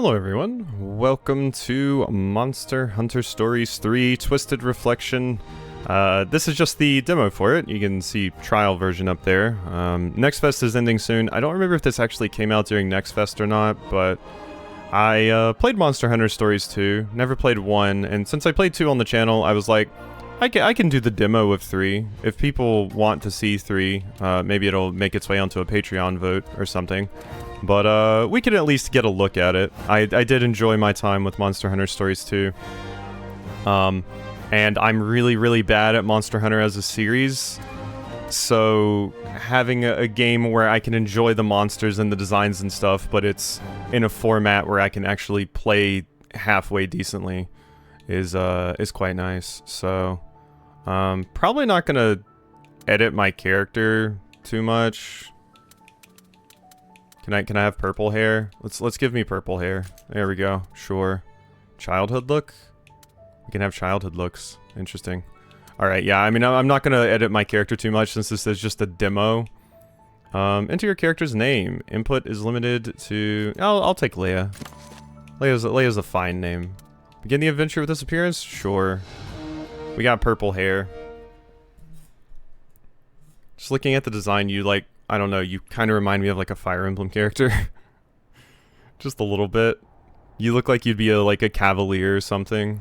Hello everyone, welcome to Monster Hunter Stories 3 Twisted Reflection. This is just the demo for it. You can see trial version up there. Next Fest is ending soon. I don't remember if this actually came out during Next Fest or not, but I played Monster Hunter Stories 2, never played 1, and since I played 2 on the channel, I was like, I can do the demo of 3. If people want to see 3, maybe it'll make its way onto a Patreon vote or something. But we can at least get a look at it. I did enjoy my time with Monster Hunter Stories 2. And I'm really bad at Monster Hunter as a series. So having a game where I can enjoy the monsters and the designs and stuff, but it's in a format where I can actually play halfway decently is quite nice. So probably not gonna edit my character too much. Can I have purple hair? Let's give me purple hair. There we go. Sure. Childhood look? We can have childhood looks. Interesting. Alright, yeah, I mean, I'm not gonna edit my character too much since this is just a demo. Enter your character's name. Input is limited to... I'll take Leia. Leia's a fine name. Begin the adventure with this appearance? Sure. We got purple hair. Just looking at the design, you like... I don't know, you kind of remind me of like a Fire Emblem character. Just a little bit. You look like you'd be like a cavalier or something.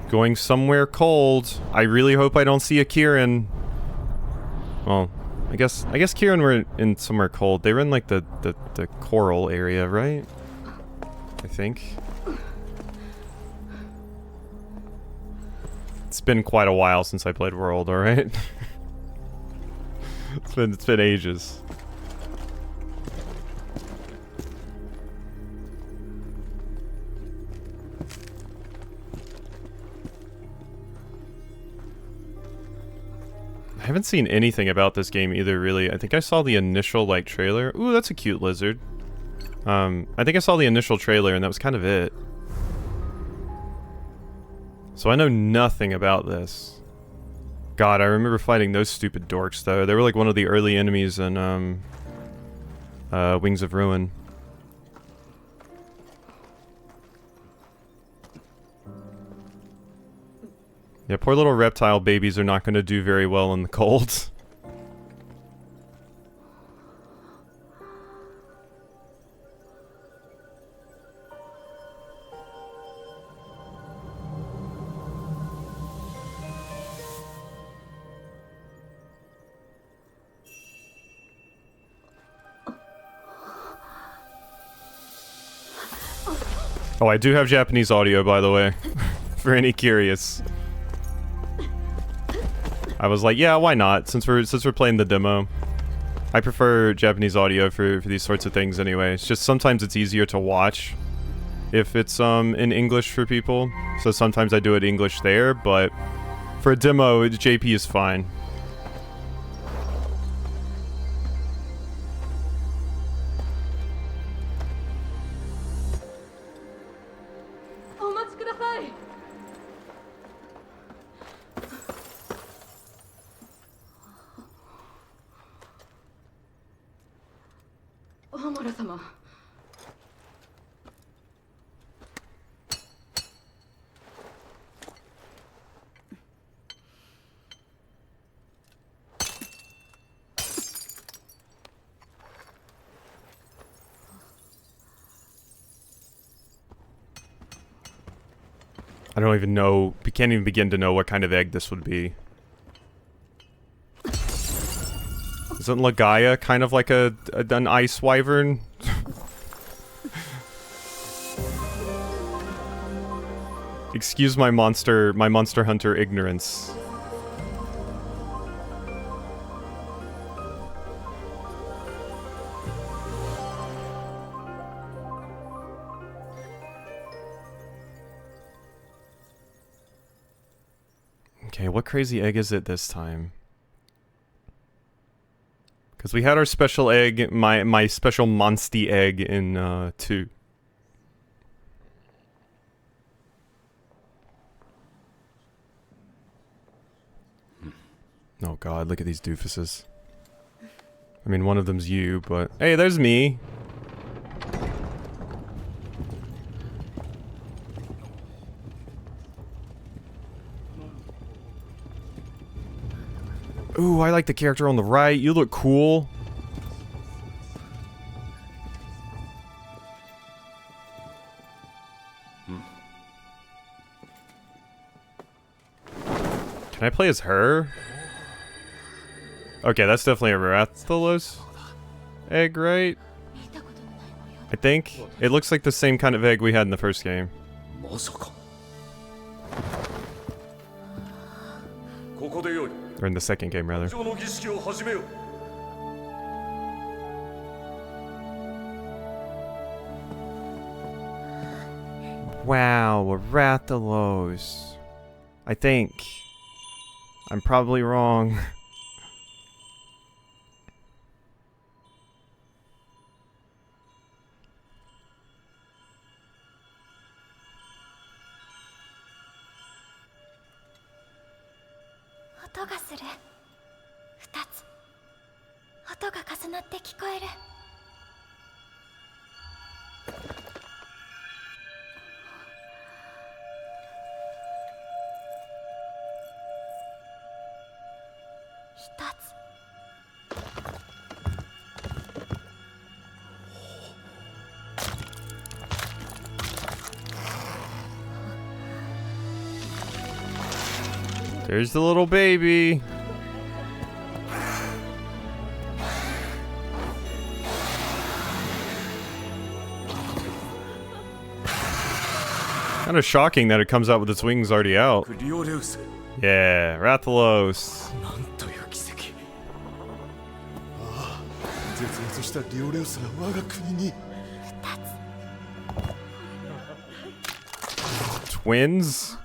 Going somewhere cold. I really hope I don't see a Kieran. Well, I guess Kieran were in somewhere cold. They were in like the coral area, right? I think. It's been quite a while since I played World, alright? It's been ages. I haven't seen anything about this game either, really. I think I saw the initial, like, trailer. Ooh, that's a cute lizard. I think I saw the initial trailer, and that was kind of it. So I know nothing about this. God, I remember fighting those stupid dorks, though. They were, like, one of the early enemies in, Wings of Ruin. Yeah, poor little reptile babies are not going to do very well in the cold. Oh, I do have Japanese audio, by the way, for any curious. I was like, yeah, why not? Since we're playing the demo, I prefer Japanese audio for these sorts of things anyway. It's just sometimes it's easier to watch if it's in English for people. So sometimes I do it English there, but for a demo, JP is fine. I don't even know, we can't even begin to know what kind of egg this would be. Isn't Lagaya kind of like an ice wyvern? Excuse my Monster Hunter ignorance. Okay, what crazy egg is it this time? Because we had our special egg, my special monsty egg in 2. Oh god, look at these doofuses. I mean, one of them's you, but... Hey, there's me! Ooh, I like the character on the right. You look cool. Can I play as her? Okay, that's definitely a Rathalos egg, right? I think. It looks like the same kind of egg we had in the first game. Or in the second game, rather. Wow, a Rathalos. I think. I'm probably wrong. There's the little baby. Kind of shocking that it comes out with its wings already out. Yeah, Rathalos. Twins?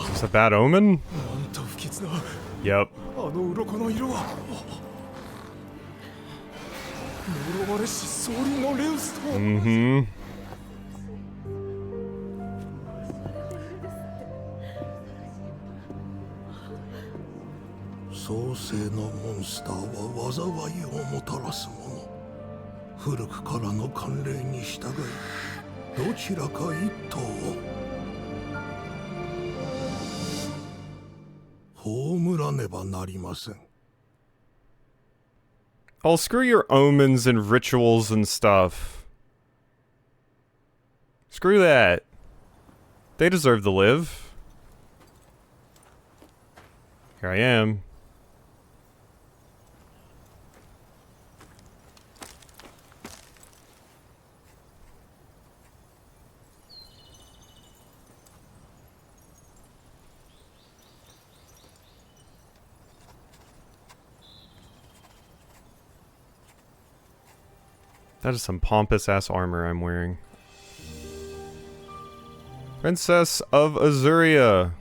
Is this a bad omen? Yep. Mm-hmm. Oh, screw your omens and rituals and stuff. Screw that. They deserve to live. Here I am. That is some pompous-ass armor I'm wearing. Princess of Azuria.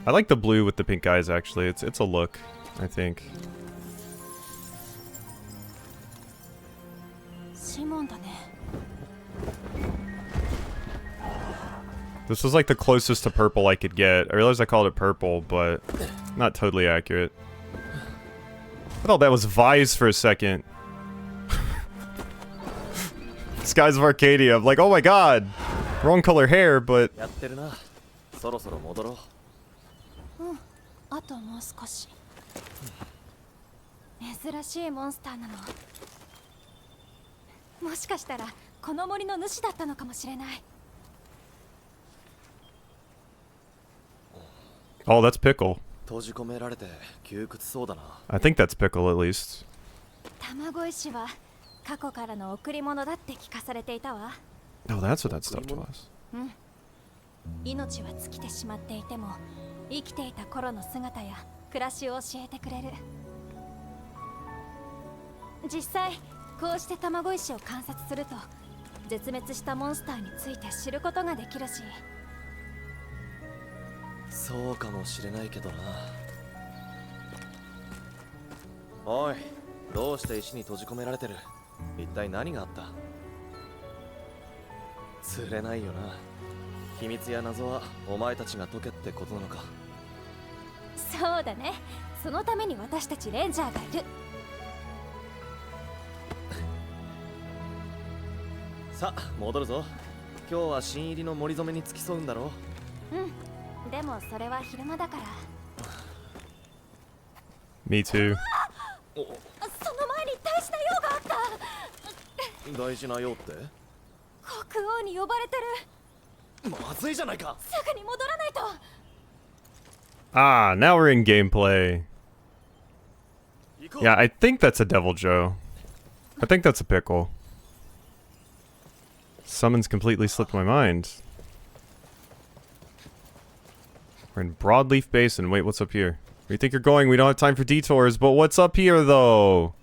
I like the blue with the pink eyes, actually. It's a look, I think. This was like the closest to purple I could get. I realized I called it purple, but not totally accurate. I thought that was Vise for a second. Skies of Arcadia. I'm like, oh my god! Wrong color hair, but... Oh, that's Pickle. I think that's Pickle, at least. Oh, that's what that stuff was. 暮らしを教えてくれる。実際こうして卵石を観察すると絶滅したモンスターについて知ることができるし。そうかもしれないけどな。おい、どうして石に閉じ込められてる？一体何があった？釣れないよな。秘密や謎はお前たちが解けってことなのか。そうだね。そのために私たちレンジャーがいる。さあ戻るぞ。今日は新入りの森染めに付き添うんだろう。うん、でもそれは昼間だから。 Me too. その前に大事な用があった。大事な用って？国王に呼ばれてる。まずいじゃないか。すぐに戻らないと。Ah, now we're in gameplay. Yeah, I think that's a Devil Joe. I think that's a pickle. Summons completely slipped my mind. We're in Broadleaf Basin. Wait, what's up here? Where you think you're going? We don't have time for detours, but what's up here, though?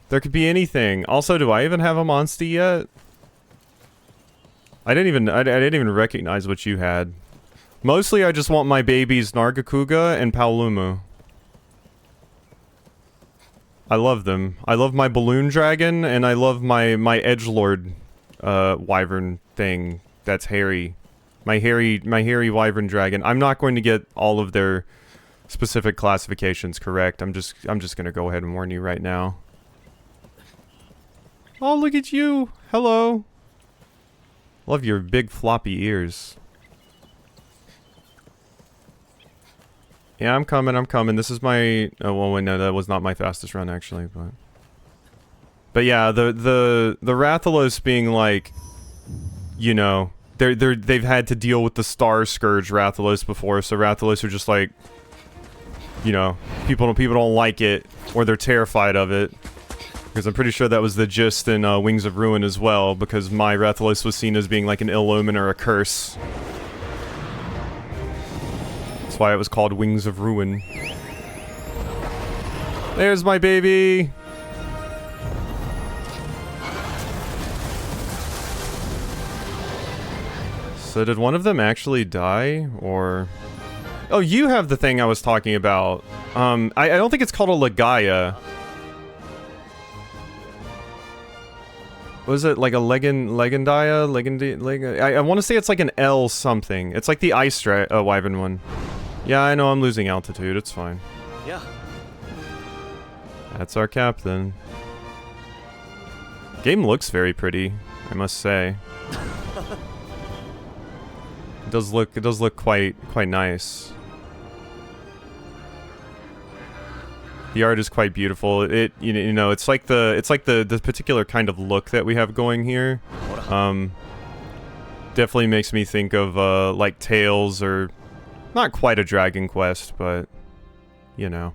There could be anything. Also, do I even have a Monstie yet? I didn't even recognize what you had. Mostly, I just want my babies Nargacuga and Paolumu. I love them. I love my balloon dragon, and I love my edgelord wyvern thing. That's hairy. My hairy wyvern dragon. I'm not going to get all of their specific classifications correct. I'm just gonna go ahead and warn you right now. Oh, look at you. Hello. Love your big floppy ears. Yeah, I'm coming. This is my... Oh, well, wait, no, that was not my fastest run, actually, but... But yeah, the Rathalos being like... You know, they've had to deal with the Star Scourge Rathalos before, so Rathalos are just like... You know, people don't like it, or they're terrified of it. Because I'm pretty sure that was the gist in Wings of Ruin as well, because my Rathalos was seen as being like an ill omen or a curse. That's why it was called Wings of Ruin. There's my baby! So did one of them actually die, or... Oh, you have the thing I was talking about. I don't think it's called a Legaia. Was it like a Legendia? I want to say it's like an L something. It's like the Ice Wyvern one. Yeah, I know I'm losing altitude. It's fine. Yeah. That's our captain. Game looks very pretty, I must say. It does look quite nice. The art is quite beautiful. It you know it's like the particular kind of look that we have going here. Definitely makes me think of like Tales, or not quite a Dragon Quest, but you know.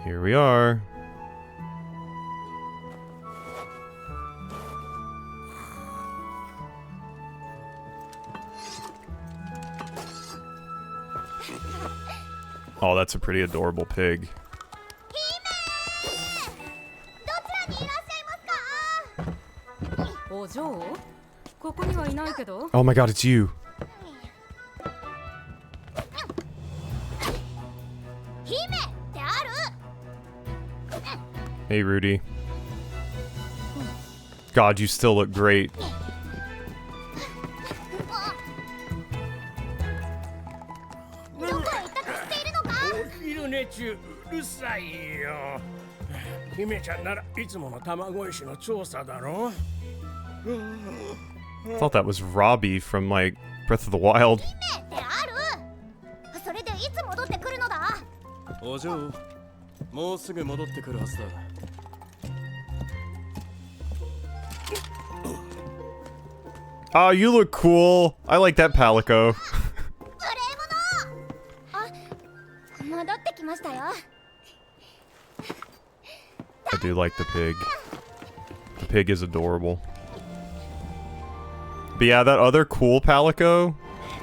Here we are. Oh, that's a pretty adorable pig. Oh my god, it's you. Hey, Rudy. God, you still look great. I thought that was Robbie from, like, Breath of the Wild. Oh, you look cool. I like that Palico. I do like the pig. The pig is adorable. But yeah, that other cool Palico.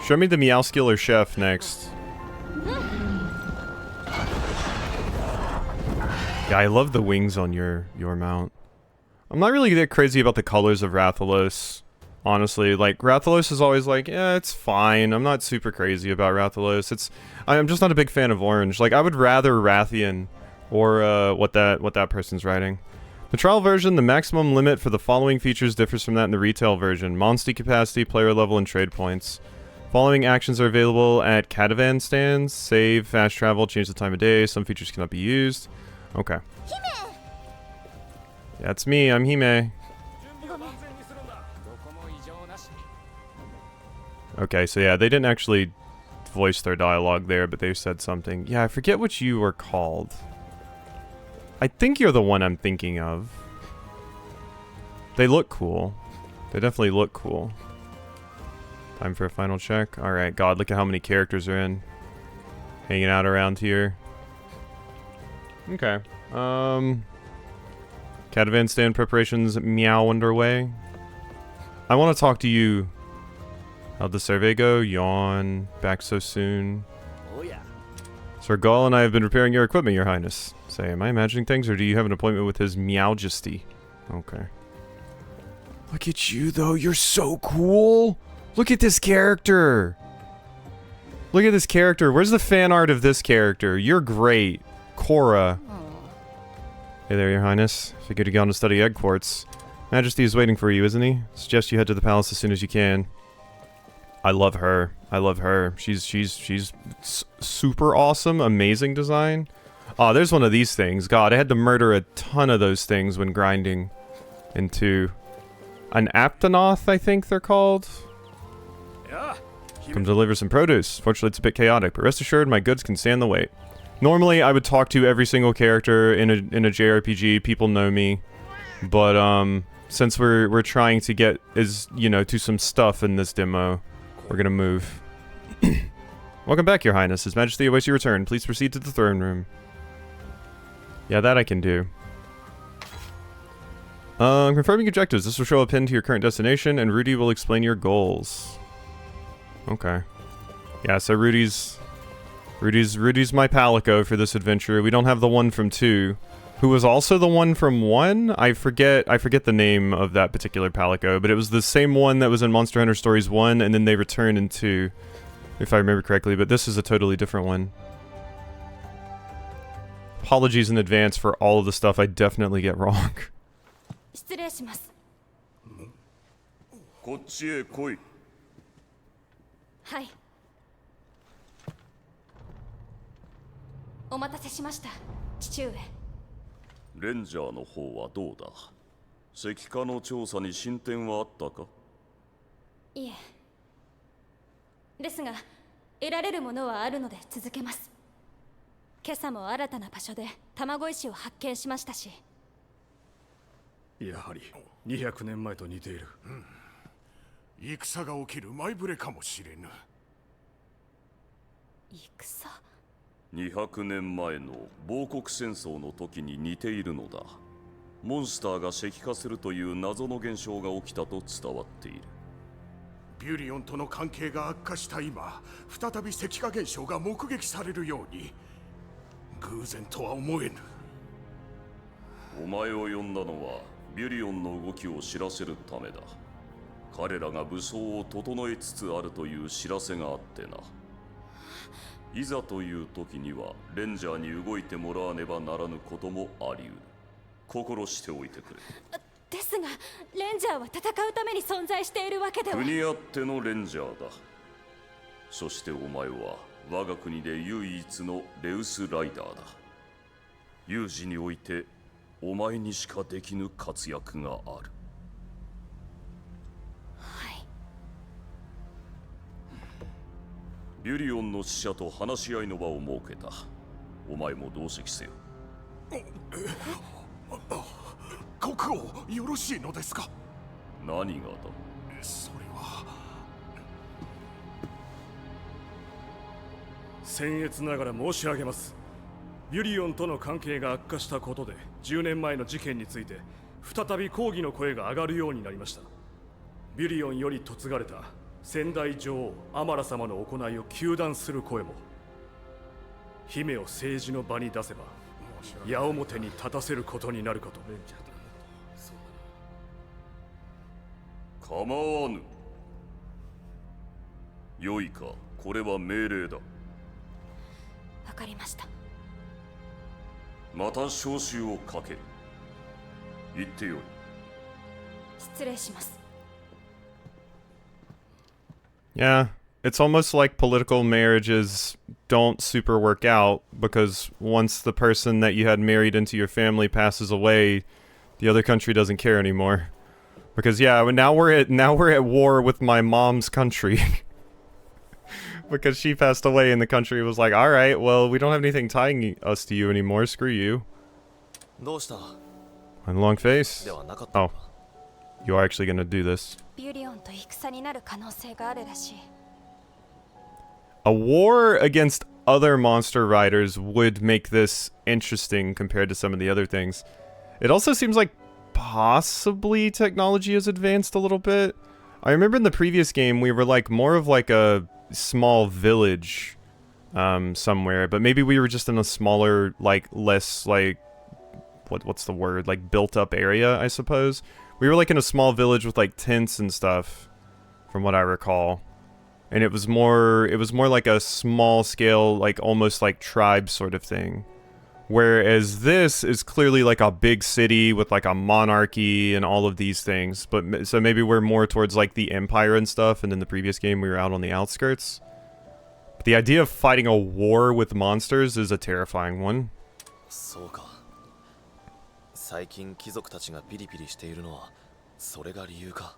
Show me the Meowskiller Chef next. Yeah, I love the wings on your mount. I'm not really that crazy about the colors of Rathalos. Honestly, like, Rathalos is always like, yeah, it's fine. I'm not super crazy about Rathalos. I'm just not a big fan of orange. Like, I would rather Rathian or what that person's writing. The trial version, the maximum limit for the following features differs from that in the retail version. Monster capacity, player level, and trade points. Following actions are available at caravan stands. Save, fast travel, change the time of day. Some features cannot be used. Okay. That's me, I'm Hime. Okay, so yeah, they didn't actually voice their dialogue there, but they said something. Yeah, I forget what you were called. I think you're the one I'm thinking of. They look cool. They definitely look cool. Time for a final check. Alright, God, look at how many characters are in. Hanging out around here. Okay. Caravan stand preparations meow underway. I want to talk to you. How'd the survey go? Yawn. Back so soon. Oh yeah. Sir Gaul and I have been repairing your equipment, Your Highness. Say, am I imagining things, or do you have an appointment with His Meowjesty? Okay. Look at you, though. You're so cool. Look at this character. Look at this character. Where's the fan art of this character? You're great. Cora. Hey there, Your Highness. Figured to go on to study egg quartz. Majesty is waiting for you, isn't he? Suggest you head to the palace as soon as you can. I love her. I love her. She's super awesome. Amazing design. Oh, there's one of these things. God, I had to murder a ton of those things when grinding into an Aptonoth, I think they're called. Come deliver some produce. Fortunately, it's a bit chaotic, but rest assured, my goods can stand the wait. Normally, I would talk to every single character in a JRPG. People know me, but since we're trying to get to some stuff in this demo, we're gonna move. Welcome back, Your Highness. His Majesty awaits your return. Please proceed to the throne room. Yeah, that I can do. Confirming objectives. This will show a pin to your current destination, and Rudy will explain your goals. Okay. Yeah, so Rudy's my Palico for this adventure. We don't have the one from 2, who was also the one from 1. I forget the name of that particular Palico, but it was the same one that was in Monster Hunter Stories 1, and then they returned in 2, if I remember correctly, but this is a totally different one. Apologies in advance for all of the stuff I definitely get wrong. 失礼します。こっちへ来い。はい。お待たせしました、父上。レンジャーの方はどうだ。石化の調査に進展はあったか。いえ。ですが、得られるものはあるので続けます。今朝も新たな場所で卵石を発見しましたし。やはり200年前と似ている。戦が起きる前触れかもしれぬ。戦200年前の亡国戦争の時に似ているのだ。モンスターが石化するという謎の現象が起きたと伝わっている。ビュリオンとの関係が悪化した今、再び石化現象が目撃されるように、偶然とは思えぬ。お前を呼んだのはビュリオンの動きを知らせるためだ。彼らが武装を整えつつあるという知らせがあってな。いざという時にはレンジャーに動いてもらわねばならぬこともあり得る。心しておいてくれ。ですが、レンジャーは戦うために存在しているわけでは。国あってのレンジャーだ。そしてお前は我が国で唯一のレウスライダーだ。有事においてお前にしかできぬ活躍がある。はい。ビュリオンの使者と話し合いの場を設けた。お前も同席せよ。国王、よろしいのですか。何がだ。それは僭越ながら申し上げます。ビュリオンとの関係が悪化したことで10年前の事件について再び抗議の声が上がるようになりました。ビュリオンより嫁がれた先代女王アマラ様の行いを糾弾する声も、姫を政治の場に出せば矢面に立たせることになるかと。構わぬ。良いか、これは命令だ。わかりました。また召集をかける。言ってよい。失礼します。 Yeah, it's almost like political marriages don't super work out because once the person that you had married into your family passes away, the other country doesn't care anymore. Because yeah, now we're at war with my mom's country. Because she passed away and the country was like, "All right, well, we don't have anything tying us to you anymore. Screw you." どうした？ And long face. ではなかったの Oh, か。 you are actually gonna do this. ビュリオンと戦になる可能性があるらしい。 A war against other monster riders would make this interesting compared to some of the other things. It also seems like possibly technology has advanced a little bit. I remember in the previous game we were like more of like a small village somewhere, but maybe we were just in a smaller, like less like what's the word, like built up area, I suppose. We were like in a small village with like tents and stuff from what I recall. And it was more like a small scale, like almost like tribe sort of thing. Whereas this is clearly like a big city with like a monarchy and all of these things. But so maybe we're more towards like the empire and stuff. And in the previous game we were out on the outskirts. But the idea of fighting a war with monsters is a terrifying one. そうか。最近貴族たちがピリピリしているのはそれが理由か。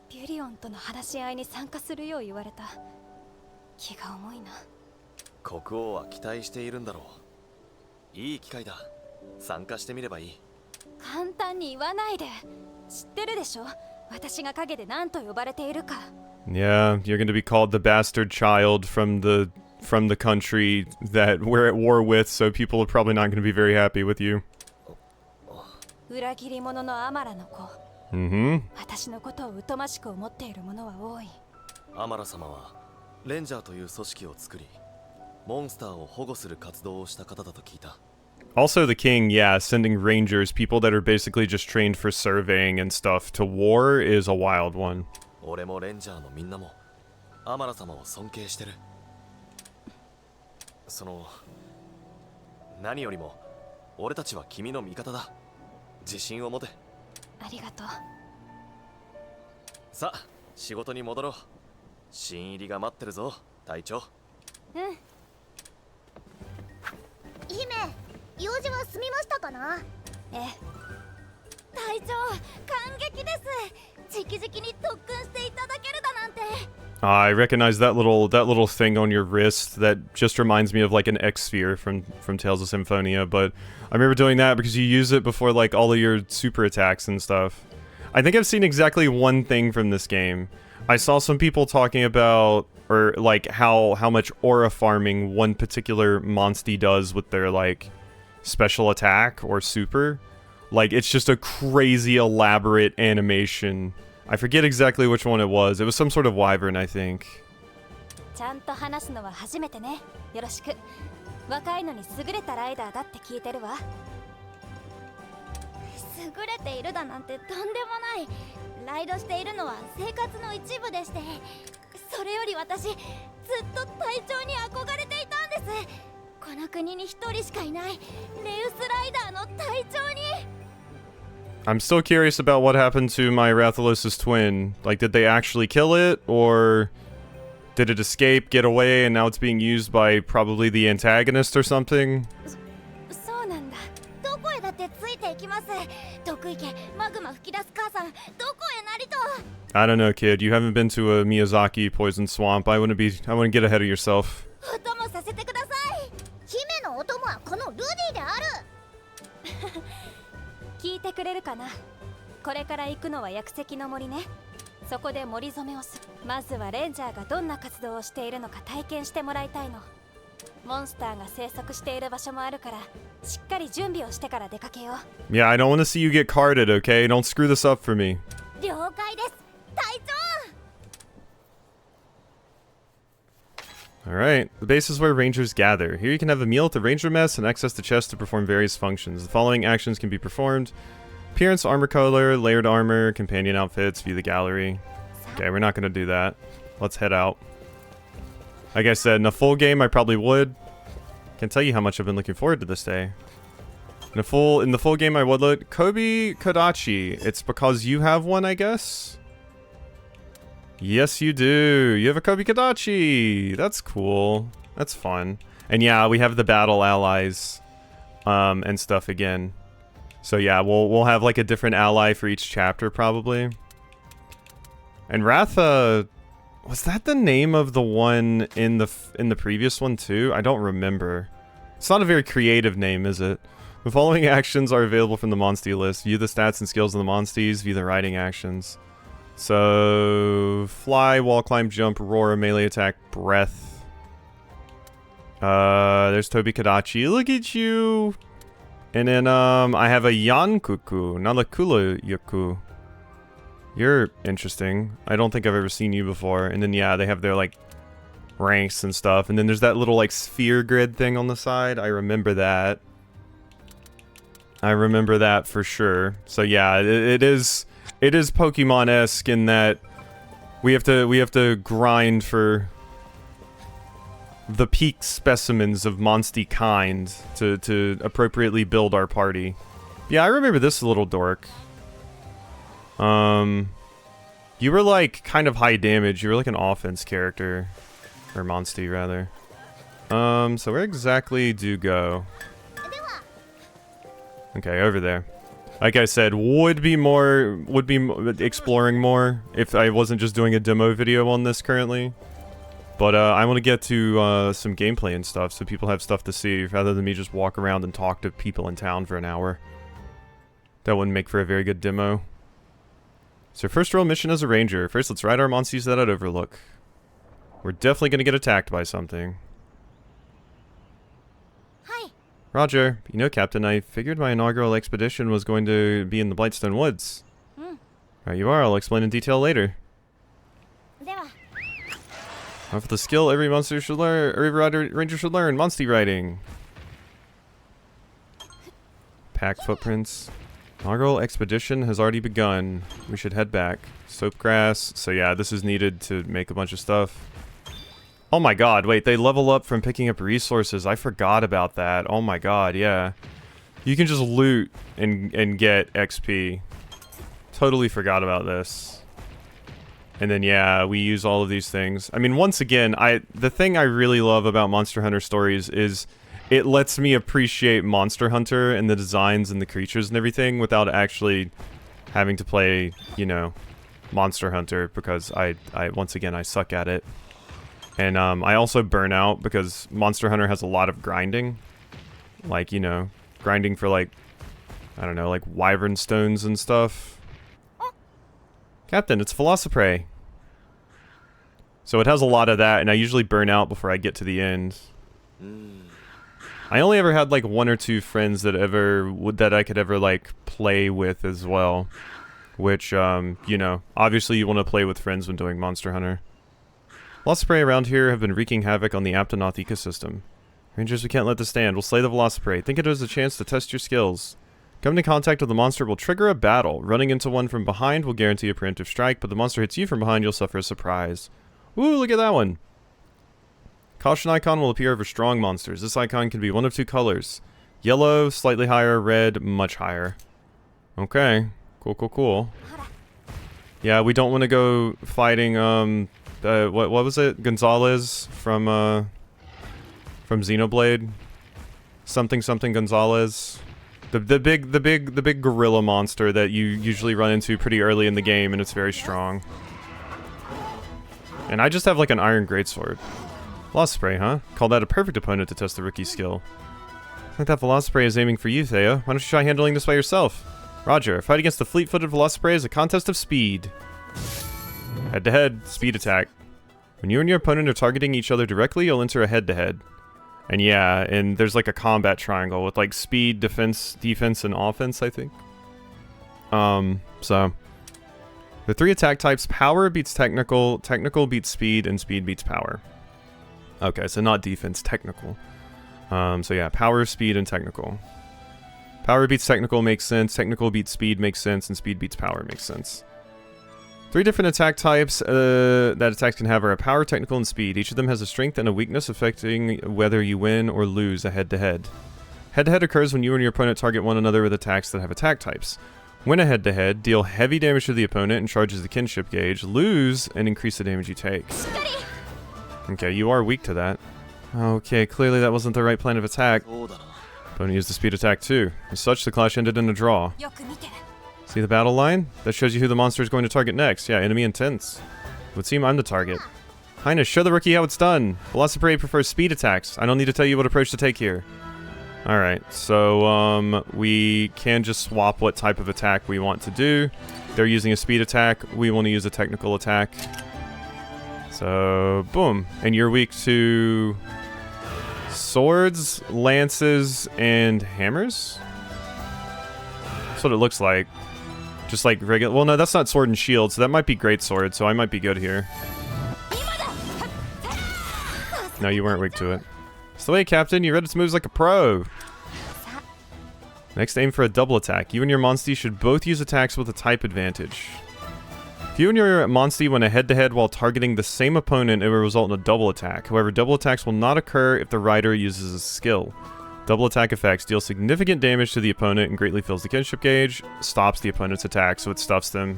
ビュリオンとの話し合いに参加するよう言われた。気が重いな。国王は期待しているんだろう。いい機会だ。参加してみればいい。簡単に言わないで。知ってるでしょ、私が陰で何と呼ばれているか。 Yeah, you're going to be called the bastard child from the country that we're at war with, so people are probably not going to be very happy with you. 裏切り者のアマラの子。私のことを疎ましく思っている者は多い。アマラ様はレンジャーという組織を作り、モンスターを保護する活動をした方だと聞いた。 Also the king, yeah, sending rangers, people that are basically just trained for surveying and stuff, to war is a wild one. 俺もレンジャーのみんなもアマラ様を尊敬してる。何よりも俺たちは君の味方だ。自信を持て。ありがとう。さあ、仕事に戻ろう。新入りが待ってるぞ、隊長。うん。姫、用事は済みましたかな？ええ。隊長、感激です。直々に特訓していただけるだなんて。 I recognize that little thing on your wrist that just reminds me of like an X sphere from Tales of Symphonia, but I remember doing that because you use it before like all of your super attacks and stuff. I think I've seen exactly one thing from this game. I saw some people talking about or like how much aura farming one particular monstie does with their like special attack or super. Like it's just a crazy elaborate animation. I forget exactly which one it was. It was some sort of wyvern, I think. ちゃんと話すのは初めてね。よろしく。若いのに優れたライダーだって聞いてるわ。優れているだなんてとんでもない。ライドしているのは生活の一部でして、それより私ずっと隊長に憧れていたんです。この国に一人しかいないレウスライダーの隊長に。 I'm still curious about what happened to my Rathalos' twin. Like, did they actually kill it, or did it escape, get away, and now it's being used by probably the antagonist or something? そうなんだ。どこへだってついていきます。得意家マグマ吹き出す母さん、どこへなりと。 I don't know, kid. You haven't been to a Miyazaki poison swamp. I wouldn't get ahead of yourself. お供させてください。姫のお供はこのルディである。聞いてくれるかな。これから行くのは薬石の森ね。そこで森染めをする。まずはレンジャーがどんな活動をしているのか体験してもらいたいの。モンスターが生息している場所もあるから、しっかり準備をしてから出かけよう。Yeah, I don't want to see you get carded, okay? Don't screw this up for me. 了解です隊長。 Alright, the base is where rangers gather. Here you can have a meal at the ranger mess and access the chest to perform various functions. The following actions can be performed. Appearance, armor color, layered armor, companion outfits, view the gallery. Okay, we're not gonna do that. Let's head out. Like I said, in a full game I probably would. Can't tell you how much I've been looking forward to this day. In the full game I would look. Kobe Kodachi. It's because you have one, I guess? Yes, you do. You have a Kobe Kodachi. That's cool. That's fun. And yeah, we have the battle allies and stuff again. So yeah, we'll have like a different ally for each chapter probably. And Ratha, was that the name of the one in the previous one too? I don't remember. It's not a very creative name, is it? The following actions are available from the Monstie list. View the stats and skills of the Monsties. View the riding actions. So, fly, wall climb, jump, roar, melee attack, breath. There's Tobi Kadachi. Look at you! And then, I have a Yankuku, Nalakula Yaku. You're interesting. I don't think I've ever seen you before. And then, yeah, they have their, like, ranks and stuff. And then there's that little, like, sphere grid thing on the side. I remember that. I remember that for sure. So, yeah, it is Pokemon-esque in that we have to grind for the peak specimens of Monstie kind to appropriately build our party. Yeah, I remember this little dork. You were like kind of high damage. You were like an offense character, or Monstie rather. So where exactly do you go? Okay, over there. Like I said, would be exploring more if I wasn't just doing a demo video on this currently. But I want to get to some gameplay and stuff so people have stuff to see rather than me just walk around and talk to people in town for an hour. That wouldn't make for a very good demo. So first real mission as a ranger. First let's ride our Monsties that I'd overlook. We're definitely going to get attacked by something. Hi. Roger. You know, Captain, I figured my inaugural expedition was going to be in the Blightstone Woods. Right you are, I'll explain in detail later. では For the skill every monster should learn, ranger should learn, Monstie riding. Pack footprints. Inaugural expedition has already begun. We should head back. Soapgrass. So yeah, this is needed to make a bunch of stuff. Oh my god, wait, they level up from picking up resources. I forgot about that. Oh my god, yeah. You can just loot and get XP. Totally forgot about this. And then yeah, we use all of these things. I mean, once again, the thing I really love about Monster Hunter Stories is it lets me appreciate Monster Hunter and the designs and the creatures and everything without actually having to play, you know, Monster Hunter because I once again, I suck at it. And I also burn out because Monster Hunter has a lot of grinding. Like, you know, grinding for like, I don't know, like wyvern stones and stuff. Captain, it's Velociprey. So it has a lot of that, and I usually burn out before I get to the end. I only ever had like one or two friends that I could ever like play with as well. Which, you know, obviously you want to play with friends when doing Monster Hunter. Velociprey around here have been wreaking havoc on the Aptonoth ecosystem. Rangers, we can't let this stand. We'll slay the Velociprey. Think it as a chance to test your skills. Coming into contact with the monster will trigger a battle. Running into one from behind will guarantee a preemptive strike, but the monster hits you from behind, you'll suffer a surprise. Ooh, look at that one. Caution icon will appear over strong monsters. This icon can be one of two colors. Yellow, slightly higher, red, much higher. Okay. Cool, cool, cool. Yeah, we don't want to go fighting, what was it? Gonzalez from Xenoblade? Something Gonzalez. The big gorilla monster that you usually run into pretty early in the game, and it's very strong. And I just have like an iron greatsword. Velociprey, huh? Call that a perfect opponent to test the rookie's skill. I think that Velociprey is aiming for you, Thea. Why don't you try handling this by yourself? Roger, fight against the fleet-footed Velociprey is a contest of speed. Head-to-head, speed attack. When you and your opponent are targeting each other directly, you'll enter a head-to-head. And yeah, and there's like a combat triangle with like speed, defense, and offense, I think. So The 3 attack types: power beats technical, technical beats speed, and speed beats power. Okay, so not defense, technical. So yeah, power, speed, and technical. Power beats technical makes sense, technical beats speed makes sense, and speed beats power makes sense. 3 different attack types that attacks can have are power, technical, and speed. Each of them has a strength and a weakness affecting whether you win or lose a head-to-head. Head-to-head occurs when you and your opponent target one another with attacks that have attack types. Win a head-to-head, deal heavy damage to the opponent and charges the kinship gauge. Lose and increase the damage you take. Okay, you are weak to that. Okay, clearly that wasn't the right plan of attack. Opponent used the speed attack too. As such, the clash ended in a draw. See the battle line? That shows you who the monster is going to target next. Yeah, enemy intense. It would seem I'm the target. Highness, show the rookie how it's done. Velocipede prefers speed attacks. I don't need to tell you what approach to take here. Alright, so we can just swap what type of attack we want to do. They're using a speed attack. We want to use a technical attack. So, boom. And you're weak to swords, lances, and hammers? That's what it looks like. Just like regular. Well, no, that's not sword and shield, so that might be great sword, so I might be good here. No, you weren't weak to it. It's the way, Captain. You read its moves like a pro. Next, aim for a double attack. You and your Monstie should both use attacks with a type advantage. If you and your Monstie win a head-to-head while targeting the same opponent, it will result in a double attack. However, double attacks will not occur if the rider uses a skill. Double attack effects deal significant damage to the opponent and greatly fills the kinship gauge, stops the opponent's attack, so it stuffs them.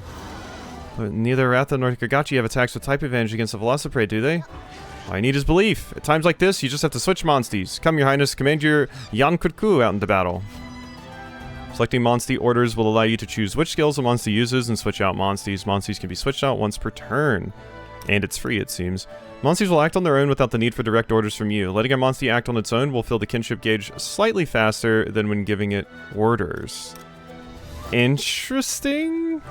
But neither Ratha nor Kagachi have attacks with type advantage against the Velocipede, do they? All I need is belief. At times like this, you just have to switch Monsties. Come, your highness, command your Yankutku out into battle. Selecting Monstie orders will allow you to choose which skills a Monstie uses and switch out Monsties. Monsties can be switched out once per turn. And it's free, it seems. Monsties will act on their own without the need for direct orders from you. Letting a Monstie act on its own will fill the kinship gauge slightly faster than when giving it orders. Interesting.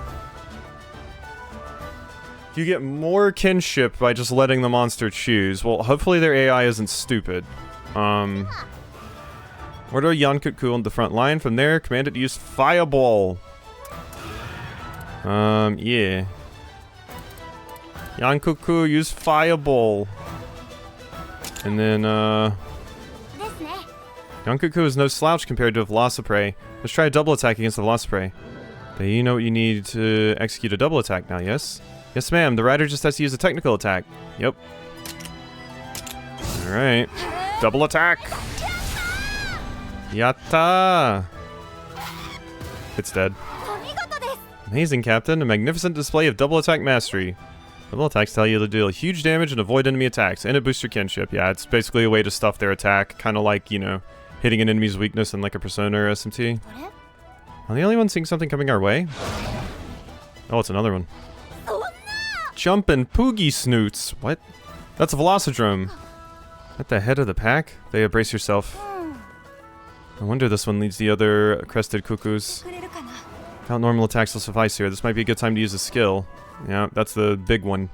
You get more kinship by just letting the monster choose. Well, hopefully their AI isn't stupid. Order Yankutku on the front line. From there, command it to use Fireball. Yeah. Yankutku, use Fireball. And then, Yankutku is no slouch compared to a Velocipede. Let's try a double attack against the Velocipede. But you know what you need to execute a double attack now, yes? Yes, ma'am. The rider just has to use a technical attack. Yep. Alright. Double attack! Yatta! It's dead. Amazing, Captain. A magnificent display of double attack mastery. Double attacks tell you to deal huge damage and avoid enemy attacks, and it boosts your kinship. Yeah, it's basically a way to stuff their attack, kind of like, you know, hitting an enemy's weakness in like a Persona or SMT. Am I the only one seeing something coming our way? Oh, it's another one. Jumpin' Poogie Snoots. What? That's a Velocidrome. At the head of the pack? They brace yourself. No wonder this one leads the other crested cuckoos. Count normal attacks will suffice here. This might be a good time to use a skill. Yeah, that's the big one.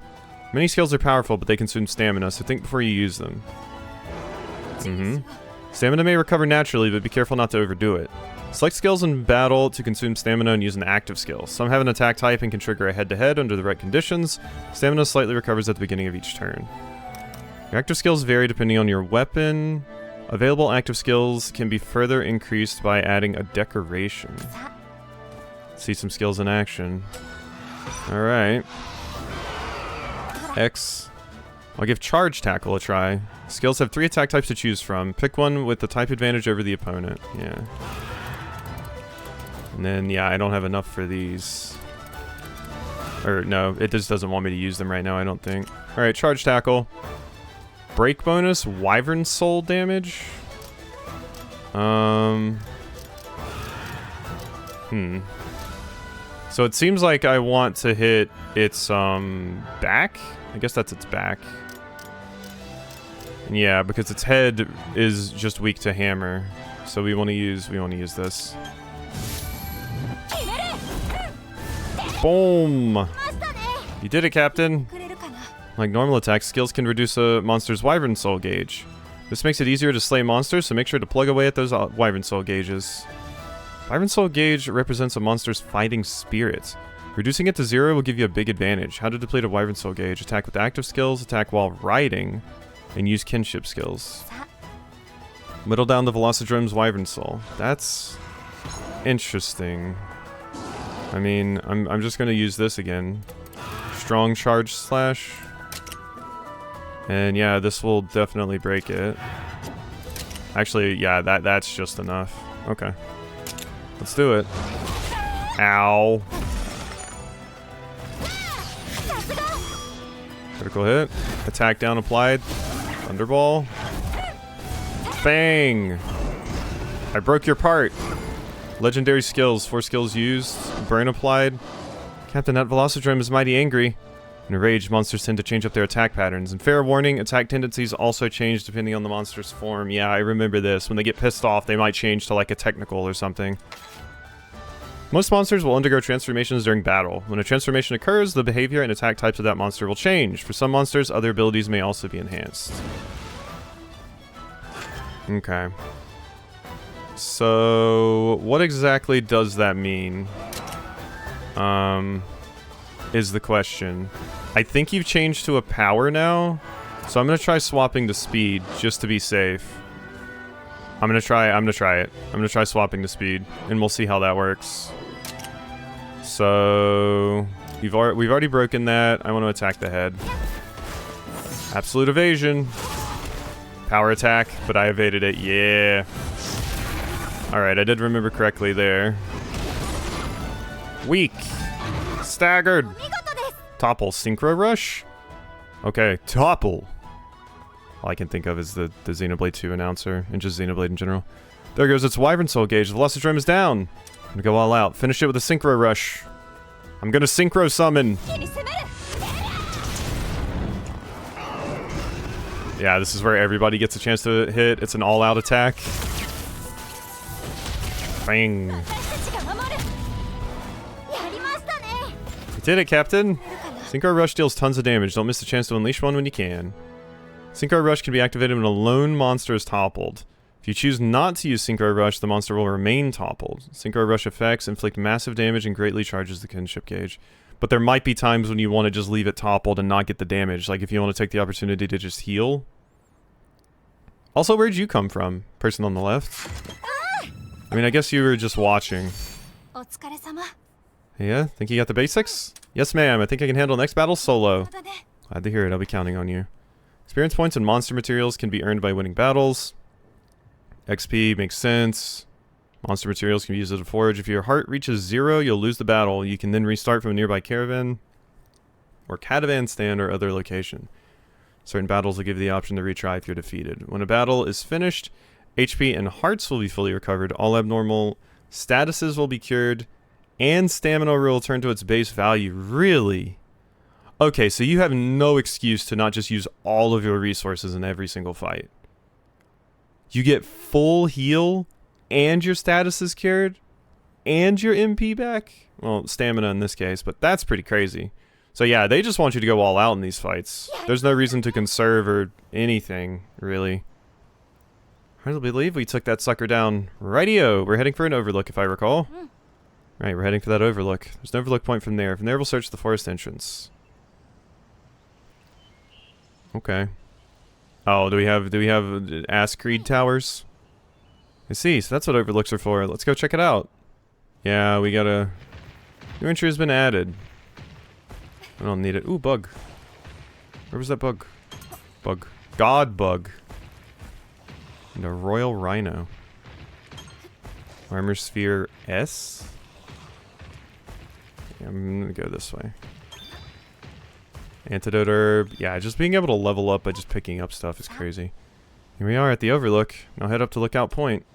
Many skills are powerful, but they consume stamina, so think before you use them. Stamina may recover naturally, but be careful not to overdo it. Select skills in battle to consume stamina and use an active skill. Some have an attack type and can trigger a head-to-head under the right conditions. Stamina slightly recovers at the beginning of each turn. Your active skills vary depending on your weapon. Available active skills can be further increased by adding a decoration. Let's see some skills in action. Alright. X. I'll give Charge Tackle a try. Skills have 3 attack types to choose from. Pick one with the type advantage over the opponent. Yeah. And then, yeah, I don't have enough for these. Or, no, it just doesn't want me to use them right now, I don't think. Alright, Charge Tackle. Break bonus, Wyvern Soul damage. So it seems like I want to hit its, back? I guess that's its back. And yeah, because its head is just weak to hammer. So we want to use this. Boom! You did it, Captain! Like normal attacks, skills can reduce a monster's Wyvern Soul gauge. This makes it easier to slay monsters, so make sure to plug away at those Wyvern Soul gauges. Wyvern Soul gauge represents a monster's fighting spirit. Reducing it to 0 will give you a big advantage. How to deplete a Wyvern Soul Gauge. Attack with active skills, attack while riding, and use kinship skills. Whittle down the Velocidrome's Wyvern Soul. That's interesting. I mean, I'm just gonna use this again. Strong Charge Slash. And yeah, this will definitely break it. Actually, yeah, that's just enough. Okay. Let's do it. Ow. Critical hit. Attack down applied. Thunderball. Bang! I broke your part. Legendary skills. 4 skills used. Burn applied. Captain, that Velocidrome is mighty angry. In a rage, monsters tend to change up their attack patterns. And fair warning, attack tendencies also change depending on the monster's form. Yeah, I remember this. When they get pissed off, they might change to like a technical or something. Most monsters will undergo transformations during battle. When a transformation occurs, the behavior and attack types of that monster will change. For some monsters, other abilities may also be enhanced. Okay. So, what exactly does that mean? Is the question. I think you've changed to a power now, so I'm gonna try swapping to speed just to be safe. I'm gonna try it. I'm gonna try swapping to speed, and we'll see how that works. So we've already broken that. I want to attack the head. Absolute evasion. Power attack, but I evaded it. Yeah. All right, I did remember correctly there. Weak. Staggered. Topple. Synchro Rush? Okay, Topple. All I can think of is the Xenoblade 2 announcer, and just Xenoblade in general. There goes its Wyvern Soul Gauge. The Velocidrome is down. I'm gonna go all out. Finish it with a Synchro Rush. I'm gonna Synchro Summon. Yeah, this is where everybody gets a chance to hit. It's an all-out attack. Bang. You did it, Captain. Synchro Rush deals tons of damage. Don't miss the chance to unleash one when you can. Synchro Rush can be activated when a lone monster is toppled. If you choose not to use Synchro Rush, the monster will remain toppled. Synchro Rush effects inflict massive damage and greatly charges the kinship gauge. But there might be times when you want to just leave it toppled and not get the damage. Like if you want to take the opportunity to just heal. Also, where'd you come from? Person on the left? I mean, I guess you were just watching. Yeah? Think you got the basics? Yes, ma'am. I think I can handle next battle solo. Glad to hear it. I'll be counting on you. Experience points and monster materials can be earned by winning battles. XP makes sense. Monster materials can be used as a forage. If your heart reaches 0, you'll lose the battle. You can then restart from a nearby caravan or catavan stand or other location. Certain battles will give you the option to retry if you're defeated. When a battle is finished, HP and hearts will be fully recovered. All abnormal statuses will be cured. And stamina will return to its base value. Really? Okay, so you have no excuse to not just use all of your resources in every single fight. You get full heal, and your status is cured, and your MP back? Well, stamina in this case, but that's pretty crazy. So yeah, they just want you to go all out in these fights. There's no reason to conserve or anything, really. I believe we took that sucker down. Rightio, we're heading for an overlook, if I recall. Right, we're heading for that overlook. There's an overlook point from there. From there, we'll search the forest entrance. Okay. Oh, do we have Ass Creed towers? I see, so that's what overlooks are for. Let's go check it out. Yeah, we got a new entry has been added. I don't need it. Ooh, bug. Where was that bug? Bug. God bug. And a royal rhino. Armor sphere S? Yeah, I'm gonna go this way. Antidote herb. Yeah, just being able to level up by just picking up stuff is crazy. Here we are at the overlook. Now head up to Lookout Point.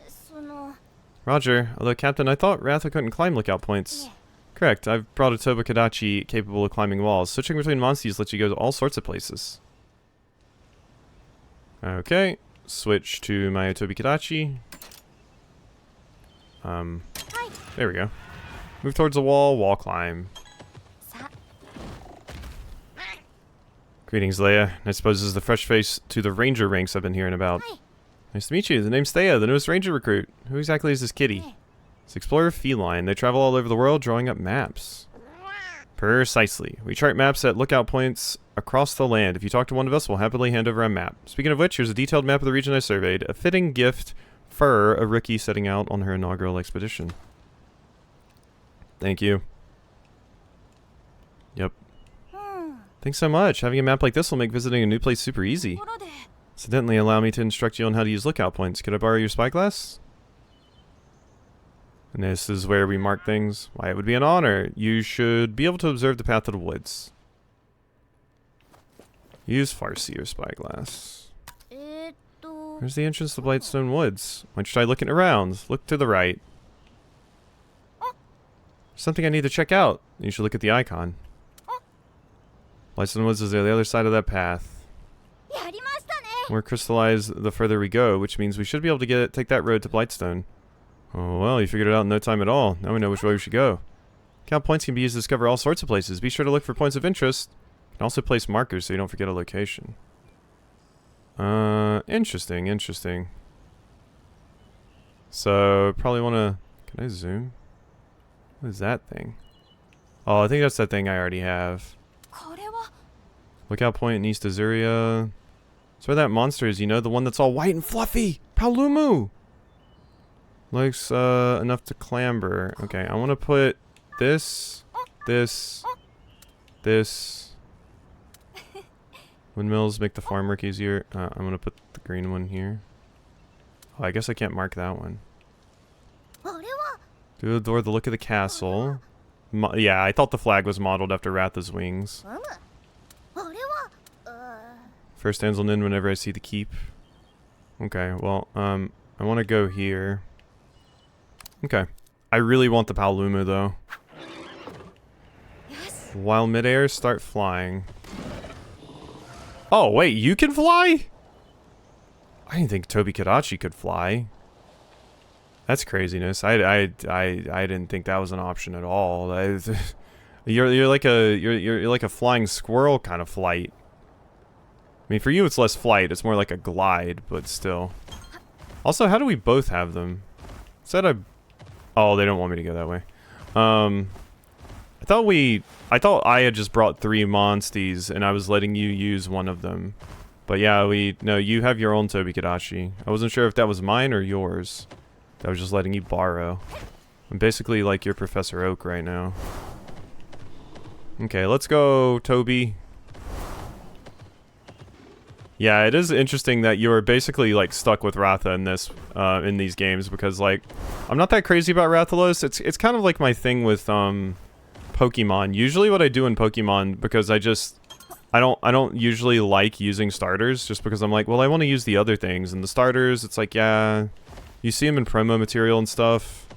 Roger. Although, Captain, I thought Ratha couldn't climb Lookout Points. Correct. I've brought a Tobakadachi capable of climbing walls. Switching between monsters lets you go to all sorts of places. Okay. Switch to my Tobakadachi. There we go. Move towards the wall climb. Greetings, Leia. I suppose this is the fresh face to the ranger ranks I've been hearing about. Nice to meet you. The name's Thea, the newest ranger recruit. Who exactly is this kitty? It's Explorer Feline. They travel all over the world drawing up maps. Precisely. We chart maps at lookout points across the land. If you talk to one of us, we'll happily hand over a map. Speaking of which, here's a detailed map of the region I surveyed. A fitting gift for a rookie setting out on her inaugural expedition. Thank you. Yep. Thanks so much. Having a map like this will make visiting a new place super easy. Incidentally, allow me to instruct you on how to use lookout points. Could I borrow your spyglass? And this is where we mark things. Why, it would be an honor. You should be able to observe the path to the woods. Use Farsi or spyglass. Where's the entrance to the Blightstone Woods? Why don't you try looking around? Look to the right. Something I need to check out. You should look at the icon. Blightstone Woods is on the other side of that path. More crystallized the further we go, which means we should be able to take that road to Blightstone. Oh, well, you figured it out in no time at all. Now we know which way we should go. Count points can be used to discover all sorts of places. Be sure to look for points of interest. You can also place markers so you don't forget a location. Interesting, interesting. So, probably want to... Can I zoom? What is that thing? Oh, I think that's that thing I already have. Lookout point in East Azuria. That's where that monster is, you know? The one that's all white and fluffy! Paolumu! Looks enough to clamber. Okay, I want to put this, this. Windmills make the farm work easier. I'm going to put the green one here. Oh, I guess I can't mark that one. Do the door, the look of the castle. Yeah, I thought the flag was modeled after Ratha's wings. First Ansel in whenever I see the keep. Okay, well, I want to go here. Okay. I really want the Paolumu, though. While midair, start flying. Oh, wait, you can fly? I didn't think Tobi Kadachi could fly. That's craziness. I didn't think that was an option at all. You're like a flying squirrel kind of flight. I mean, for you it's less flight, it's more like a glide, but still. Also, how do we both have them? Said oh, they don't want me to go that way. I thought I had just brought 3 monsties and I was letting you use one of them. But yeah, no, you have your own Tobi Kadachi. I wasn't sure if that was mine or yours. I was just letting you borrow. I'm basically like your Professor Oak right now. Okay, let's go, Toby. Yeah, it is interesting that you're basically like stuck with Ratha in this, in these games, because like, I'm not that crazy about Rathalos. It's kind of like my thing with Pokemon. Usually, what I do in Pokemon, because I don't usually like using starters, just because I'm like, well, I want to use the other things, and the starters, it's like, yeah, you see them in promo material and stuff.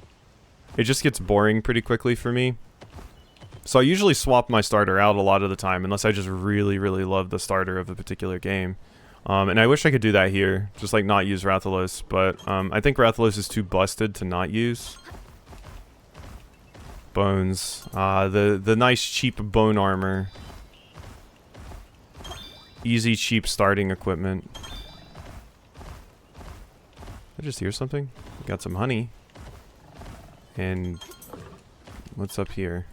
It just gets boring pretty quickly for me. So I usually swap my starter out a lot of the time, unless I just really, really love the starter of a particular game. And I wish I could do that here, just like not use Rathalos, but I think Rathalos is too busted to not use. Bones. The nice cheap bone armor. Easy cheap starting equipment. Did I just hear something? Got some honey. And what's up here?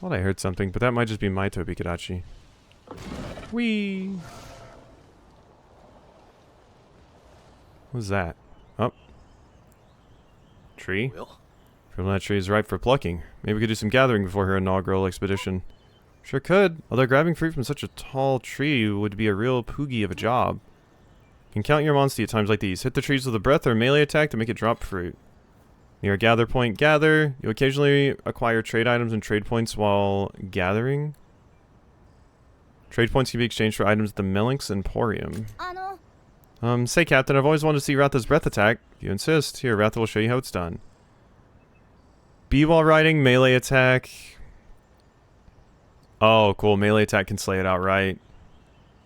Thought I heard something, but that might just be my Tobi Kadachi. Whee! What's that? Oh. Tree? From that tree is ripe for plucking. Maybe we could do some gathering before her inaugural expedition. Sure could. Although grabbing fruit from such a tall tree would be a real poogie of a job. You can count your Monstie at times like these. Hit the trees with a breath or melee attack to make it drop fruit. Near a gather point, gather. You occasionally acquire trade items and trade points while gathering. Trade points can be exchanged for items at the Melinx Emporium. Say, Captain, I've always wanted to see Ratha's breath attack. If you insist, here, Ratha will show you how it's done. B while riding, melee attack. Oh, cool. Melee attack can slay it outright.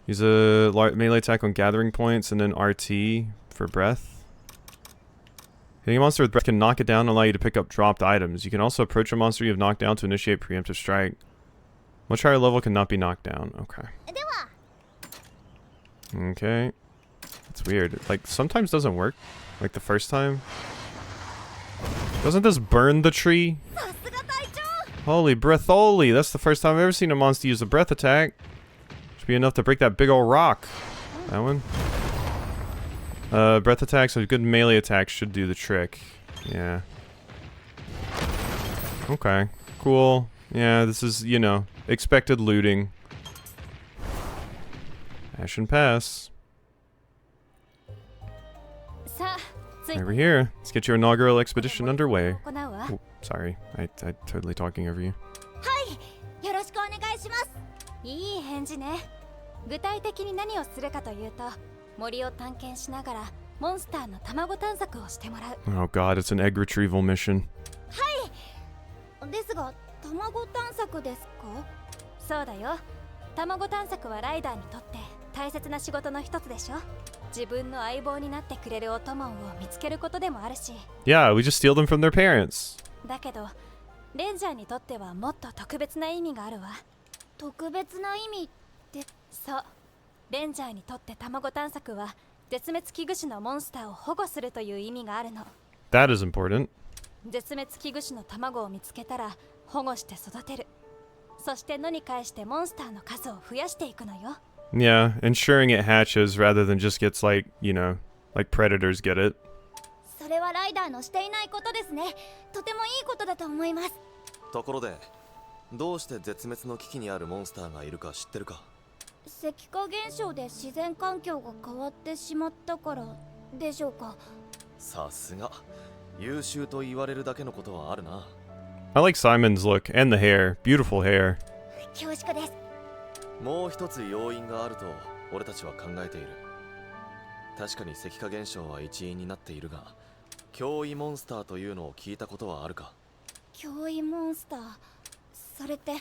Use a melee attack on gathering points and then RT for breath. Hitting a monster with breath can knock it down and allow you to pick up dropped items. You can also approach a monster you have knocked down to initiate preemptive strike. Much higher level cannot be knocked down. Okay. Okay. That's weird. Like, sometimes doesn't work. Like the first time. Doesn't this burn the tree? さすが隊長。 Holy breatholi! That's the first time I've ever seen a monster use a breath attack. Should be enough to break that big old rock. That one. Breath attacks or good melee attacks should do the trick. Yeah. Okay. Cool. Yeah, this is, you know, expected looting. Ashen Pass. さあつい Over here. Let's get your inaugural expedition underway. 行うわ。 Oh, sorry. I totally talking over you. はい、よろしくお願いします。いい返事ね。具体的に何をするかというと、森を探検しながらモンスターの卵探索をしてもらう。 Oh god, it's an egg retrieval mission. ですが、卵探索ですか？そうだよ。卵探索はライダーにとって大切な仕事の一つでしょ。自分の相棒になってくれるオトモンを見つけることでもあるし。 Yeah, we just steal them from their parents. だけど、レンジャーにとってはもっと特別な意味があるわ。特別な意味って。そう。レンジャーにとって卵探索は絶滅危惧種のモンスターを保護するという意味があるの。 That is important. 絶滅危惧種の卵を見つけたら保護して育てる。そして野に返してモンスターの数を増やしていくのよ。 Yeah, ensuring it hatches rather than just gets like, you know, like predators get it. それはライダーのしていないことですね。とてもいいことだと思います。ところでどうして絶滅の危機にあるモンスターがいるか知ってるか？石化現象で自然環境が変わってしまったからでしょうか。さすが優秀と言われるだけのことはあるな。 I like Simon's look and the hair. Beautiful hair. 恐縮です。もう一つ要因があると俺たちは考えている。確かに石化現象は一因になっているが、脅威モンスターというのを聞いたことはあるか？脅威モンスター、それって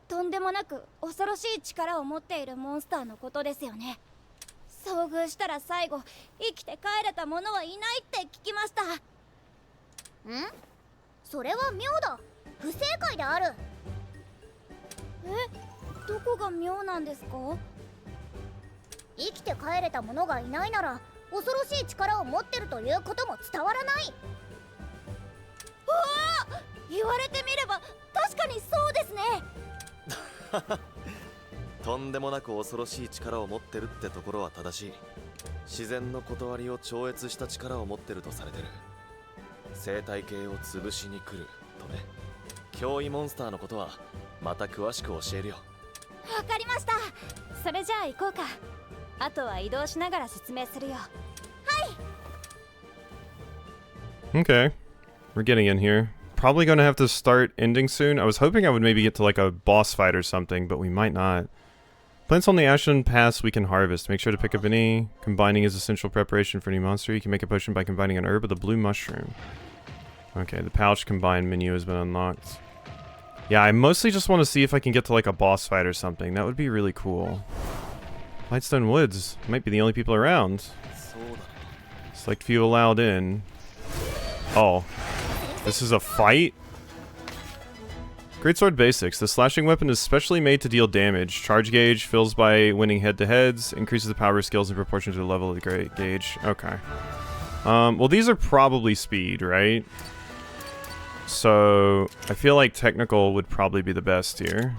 とんでもなく恐ろしい力を持っているモンスターのことですよね。遭遇したら最後生きて帰れた者はいないって聞きました。ん？それは妙だ。不正解である。どこが妙なんですか？生きて帰れた者がいないなら恐ろしい力を持ってるということも伝わらない。うわあ、言われてみれば確かにそうですね。とんでもなく恐ろしい力を持ってるってところは正しい。自然の断りを超越した力を持ってるとされてる。生態系を潰しに来るとね。脅威モンスターのことはまた詳しく教えるよ。わかりました。それじゃあ行こうか。あとは移動しながら説明するよ。Okay. We're getting in here. Probably gonna have to start ending soon. I was hoping I would maybe get to like a boss fight or something, but we might not. Plants on the Ashen Pass we can harvest. Make sure to pick up any. Combining is essential preparation for any monster. You can make a potion by combining an herb with a blue mushroom. Okay, the pouch combine menu has been unlocked. Yeah, I mostly just want to see if I can get to like a boss fight or something. That would be really cool. Lightstone Woods. Might be the only people around. そうだな。 Select few allowed in. Oh. This is a fight? Greatsword basics. The slashing weapon is specially made to deal damage. Charge gauge fills by winning head-to-heads. Increases the power of skills in proportion to the level of the great gauge. Okay. Well, these are probably speed, right? So, I feel like technical would probably be the best here.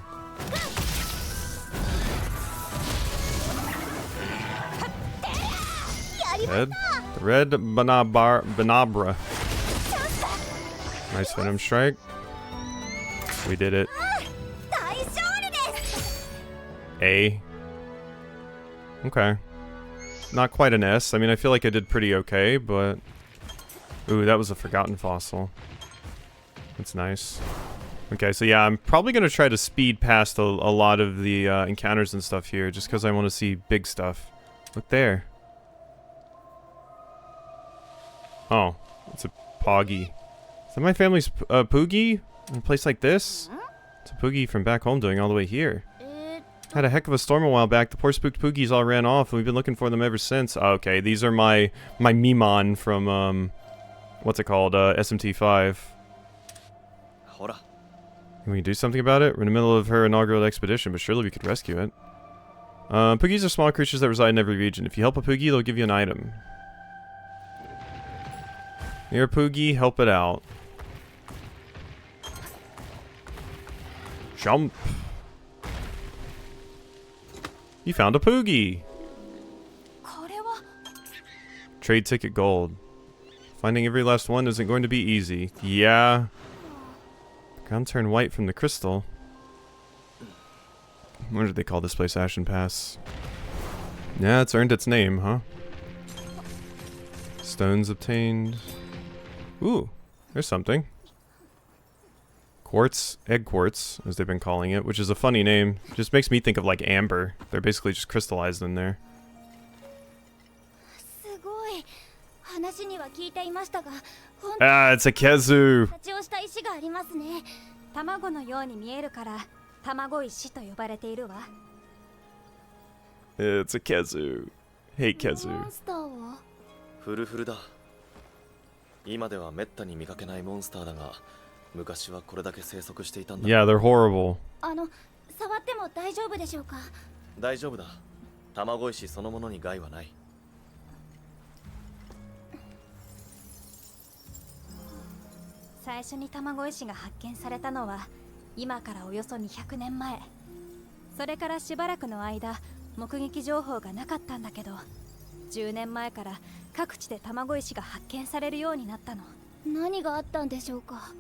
Red? The red Banabra. Nice Venom Strike. We did it. 大勝利です。 A. Okay. Not quite an S. I mean, I feel like I did pretty okay, but... Ooh, that was a forgotten fossil. That's nice. Okay, so yeah, I'm probably going to try to speed past a lot of the encounters and stuff here, just because I want to see big stuff. Look there. Oh, it's a Poggy. Is that my family's Poogie? In a place like this? It's a Poogie from back home doing all the way here. Had a heck of a storm a while back. The poor spooked Poogies all ran off, and we've been looking for them ever since. Oh, okay, these are my Mimon from, what's it called? SMT5. ほら。 Can we do something about it? We're in the middle of her inaugural expedition, but surely we could rescue it. Poogies are small creatures that reside in every region. If you help a Poogie, they'll give you an item. You're a Poogie, help it out. Jump. You found a Poogie. これは Trade ticket gold. Finding every last one isn't going to be easy. Yeah. Ground turned white from the crystal. What did they call this place? Ashen Pass. Yeah, it's earned its name, huh? Stones obtained. Ooh, there's something. Quartz, egg quartz, as they've been calling it, which is a funny name. Just makes me think of like amber. They're basically just crystallized in there. すごい話には聞いていましたが、本 Ah, it's a Kezu. 当に形をした石がありますね。卵のように見えるから卵石と呼ばれているわ。 It's a Kezu. Hate モ Kezu. ンスターはフルフルだ。今ではめったに見かけないモンスターだが、昔はこれだけ生息していたんだ。 Yeah, they're horrible. 触っても大丈夫でしょうか。大丈夫だ。卵石そのものに害はない。最初に卵石が発見されたのは今からおよそ200年前。それからしばらくの間目撃情報がなかったんだけど、10年前から各地で卵石が発見されるようになったの。何があったんでしょうか。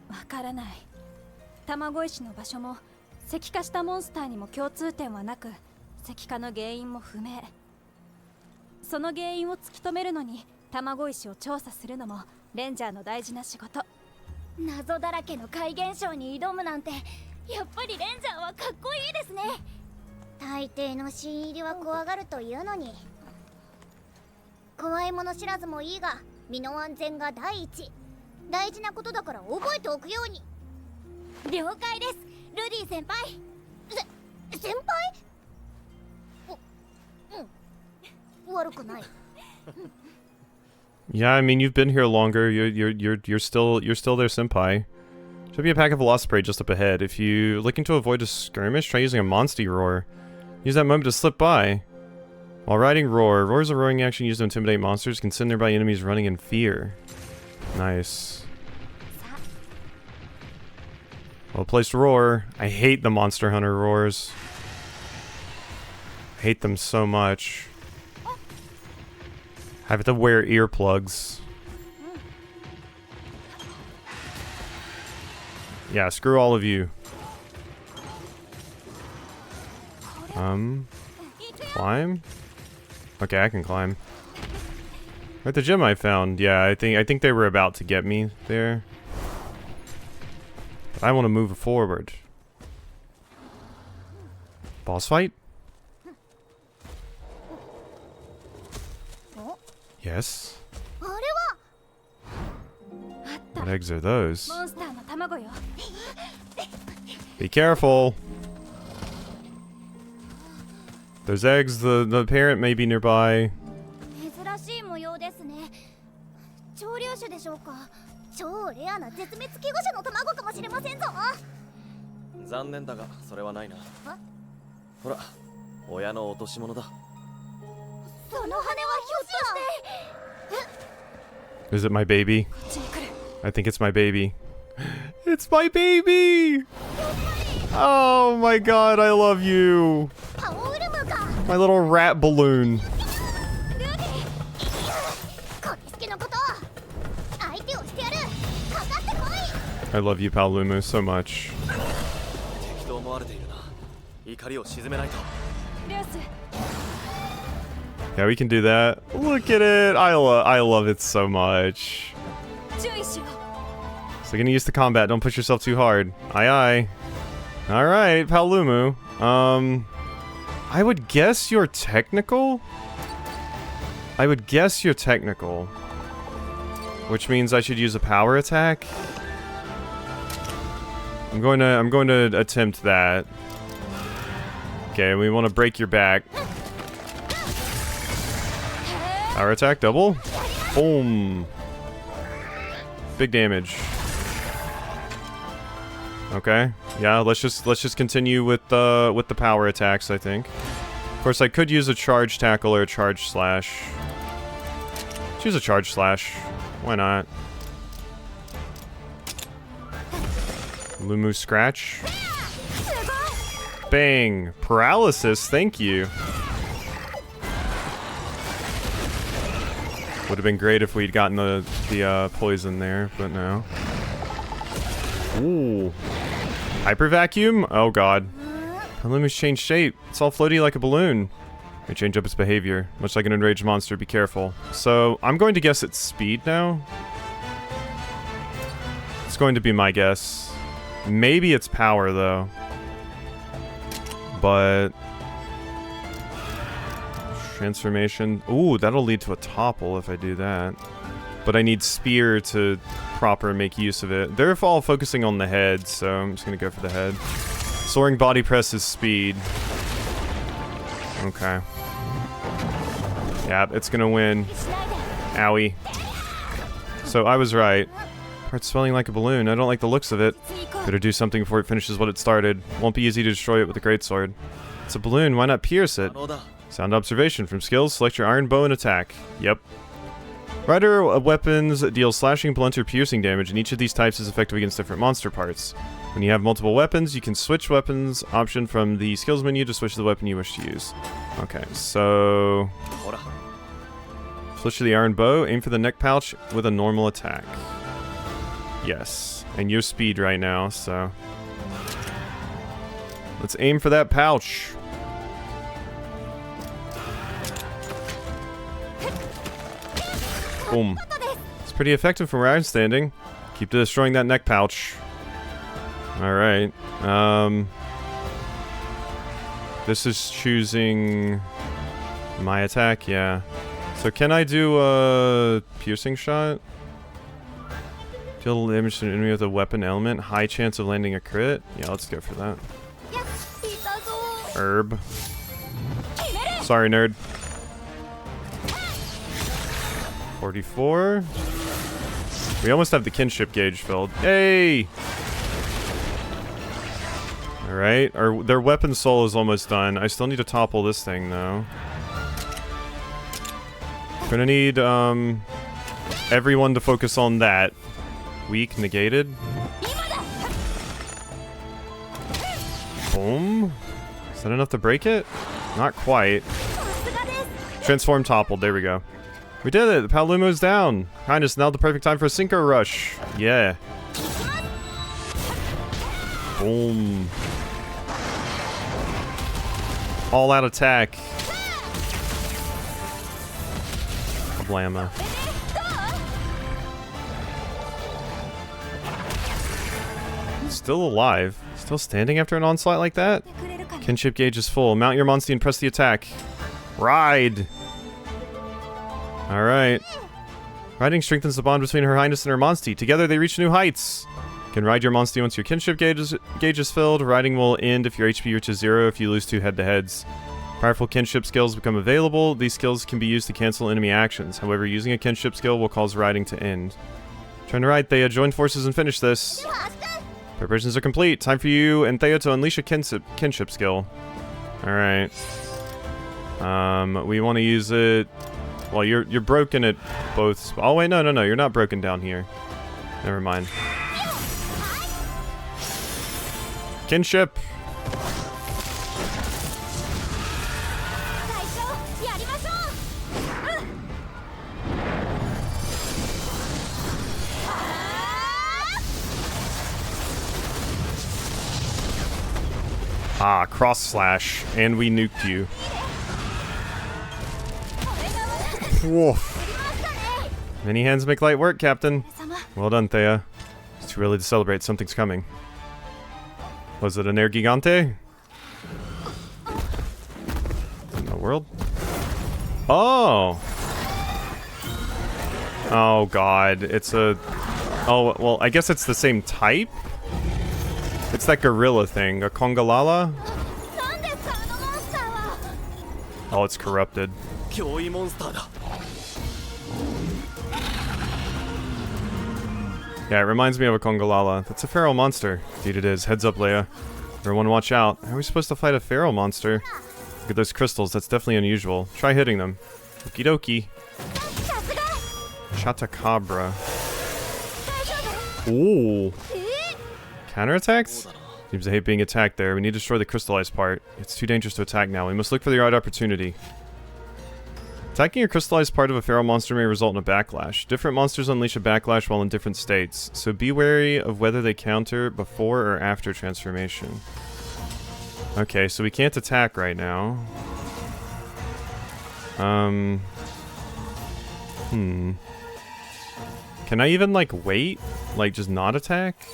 わからない。卵石の場所も石化したモンスターにも共通点はなく、石化の原因も不明。その原因を突き止めるのに卵石を調査するのもレンジャーの大事な仕事。謎だらけの怪現象に挑むなんて、やっぱりレンジャーはかっこいいですね。大抵の新入りは怖がるというのに。怖いもの知らずもいいが、身の安全が第一。大事なことだから覚えておくように。了解です、ルディ先輩。先輩？悪くない。 Yeah, I mean you've been here longer. You're still there, senpai. Should be a pack of Velociprey just up ahead. If you're looking to avoid a skirmish, try using a Monsty Roar. Use that moment to slip by. While riding Roar, Roar is a roaring action used to intimidate monsters, can send nearby enemies running in fear. Nice. Well placed Roar. I hate the Monster Hunter roars. I hate them so much. I have to wear earplugs. Yeah, screw all of you. Climb? Okay, I can climb. At the gym I found. Yeah, I think they were about to get me there. But I want to move forward. Boss fight? Yes. あれは What eggs are those? モンスターの卵よ。 Be careful. There's eggs. The parent may be nearby. 珍しい模様ですね。潮流種でしょうか。超レアな絶滅危惧種の卵かもしれませんぞ。残念だがそれはないな。ほら、親の落とし物だ。その羽はひょっとして。 Is it my baby? こっちに来る。 I think it's my baby. It's my baby! Oh my god, I love you. パオウルムか。 My little rat balloon. ルディ、コリスケのこと相手をしてやる。かかってこい。 I love you, Paolumu, so much. 適当思われているな。怒りを鎮めないと。リュース、 Yeah, we can do that. Look at it. I love it so much. 注意しよう。 So you're gonna use the combat. Don't push yourself too hard. Aye, aye. All right, Paolumu. I would guess you're technical. I would guess you're technical, which means I should use a power attack. I'm going to attempt that. Okay, we want to break your back. Power attack, double. Boom. Big damage. Okay. Yeah, let's just continue with the power attacks, I think. Of course, I could use a charge tackle or a charge slash. Choose a charge slash. Why not? Lumu scratch. Bang! Paralysis, thank you. Would have been great if we'd gotten the poison there, but no. Ooh. Hyper vacuum? Oh god. Palumu's changed shape. It's all floaty like a balloon. May change up its behavior. Much like an enraged monster, be careful. So, I'm going to guess it's speed now. It's going to be my guess. Maybe it's power, though. But... transformation. Ooh, that'll lead to a topple if I do that. But I need spear to proper make use of it. They're all focusing on the head, so I'm just gonna go for the head. Soaring body press is speed. Okay. Yeah, it's gonna win. Owie. So I was right. It's swelling like a balloon. I don't like the looks of it. Better do something before it finishes what it started. Won't be easy to destroy it with a greatsword. It's a balloon, why not pierce it? Sound observation. From skills, select your iron bow and attack. Yep. Rider weapons deal slashing, blunt, or piercing damage, and each of these types is effective against different monster parts. When you have multiple weapons, you can switch weapons option from the skills menu to switch the weapon you wish to use. Okay, so... switch to the iron bow, aim for the neck pouch with a normal attack. Yes, and you're speed right now, so... let's aim for that pouch. Boom. It's pretty effective from where I'm standing. Keep destroying that neck pouch. Alright. This is choosing my attack, yeah. So can I do a piercing shot? Deal damage to an enemy with a weapon element. High chance of landing a crit. Yeah, let's go for that. Herb. Sorry, nerd. 44. We almost have the kinship gauge filled. Hey! Alright, their weapon soul is almost done. I still need to topple this thing, though. Gonna need, everyone to focus on that. Weak, negated. Boom. Is that enough to break it? Not quite. Transform toppled, there we go. We did it! The Paolumu is down! Highness, now the perfect time for a Synchro Rush. Yeah. Boom. All out attack. Kablama. Still alive. Still standing after an onslaught like that? Kinship gauge is full. Mount your Monstie and press the attack. Ride! Alright. Riding strengthens the bond between Her Highness and her Monstie. Together they reach new heights. You can ride your Monstie once your kinship gauge is filled. Riding will end if your HP reaches 0 if you lose 2 head-to-heads. Powerful kinship skills become available. These skills can be used to cancel enemy actions. However, using a kinship skill will cause riding to end. Turn to right, Thea. Join forces and finish this. Preparations are complete. Time for you and Thea to unleash a kinship skill. Alright. We want to use it... well, you're broken at both... oh, wait, no, you're not broken down here. Never mind. Kinship! Ah, cross slash. And we nuked you. Whoa. Many hands make light work, Captain. Well done, Thea. It's too early to celebrate. Something's coming. Was it an Air Gigante? In the world? Oh! Oh god, it's a... oh, well, I guess it's the same type? It's that gorilla thing, a Congalala? Oh, it's corrupted. Yeah, it reminds me of a Congalala. That's a feral monster. Indeed it is. Heads up, Leia. Everyone watch out. How are we supposed to fight a feral monster? Look at those crystals. That's definitely unusual. Try hitting them. Okie dokie. Chatacabra. Ooh. Counterattacked? Seems to hate being attacked there. We need to destroy the crystallized part. It's too dangerous to attack now. We must look for the right opportunity. Attacking a crystallized part of a feral monster may result in a backlash. Different monsters unleash a backlash while in different states, so be wary of whether they counter before or after transformation. Okay, so we can't attack right now. Can I even, like, wait? Like, just not attack?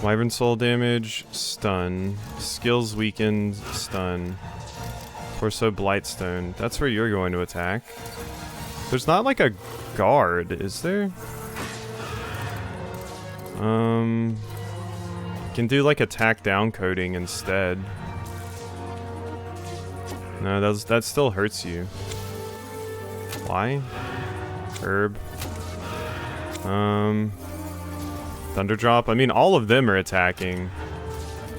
Wyvern soul damage, stun. Skills weakened, stun. Torso blightstone. That's where you're going to attack. There's not like a guard, is there? Can do like attack down coding instead. No, that still hurts you. Why? Herb. Thunderdrop. I mean, all of them are attacking.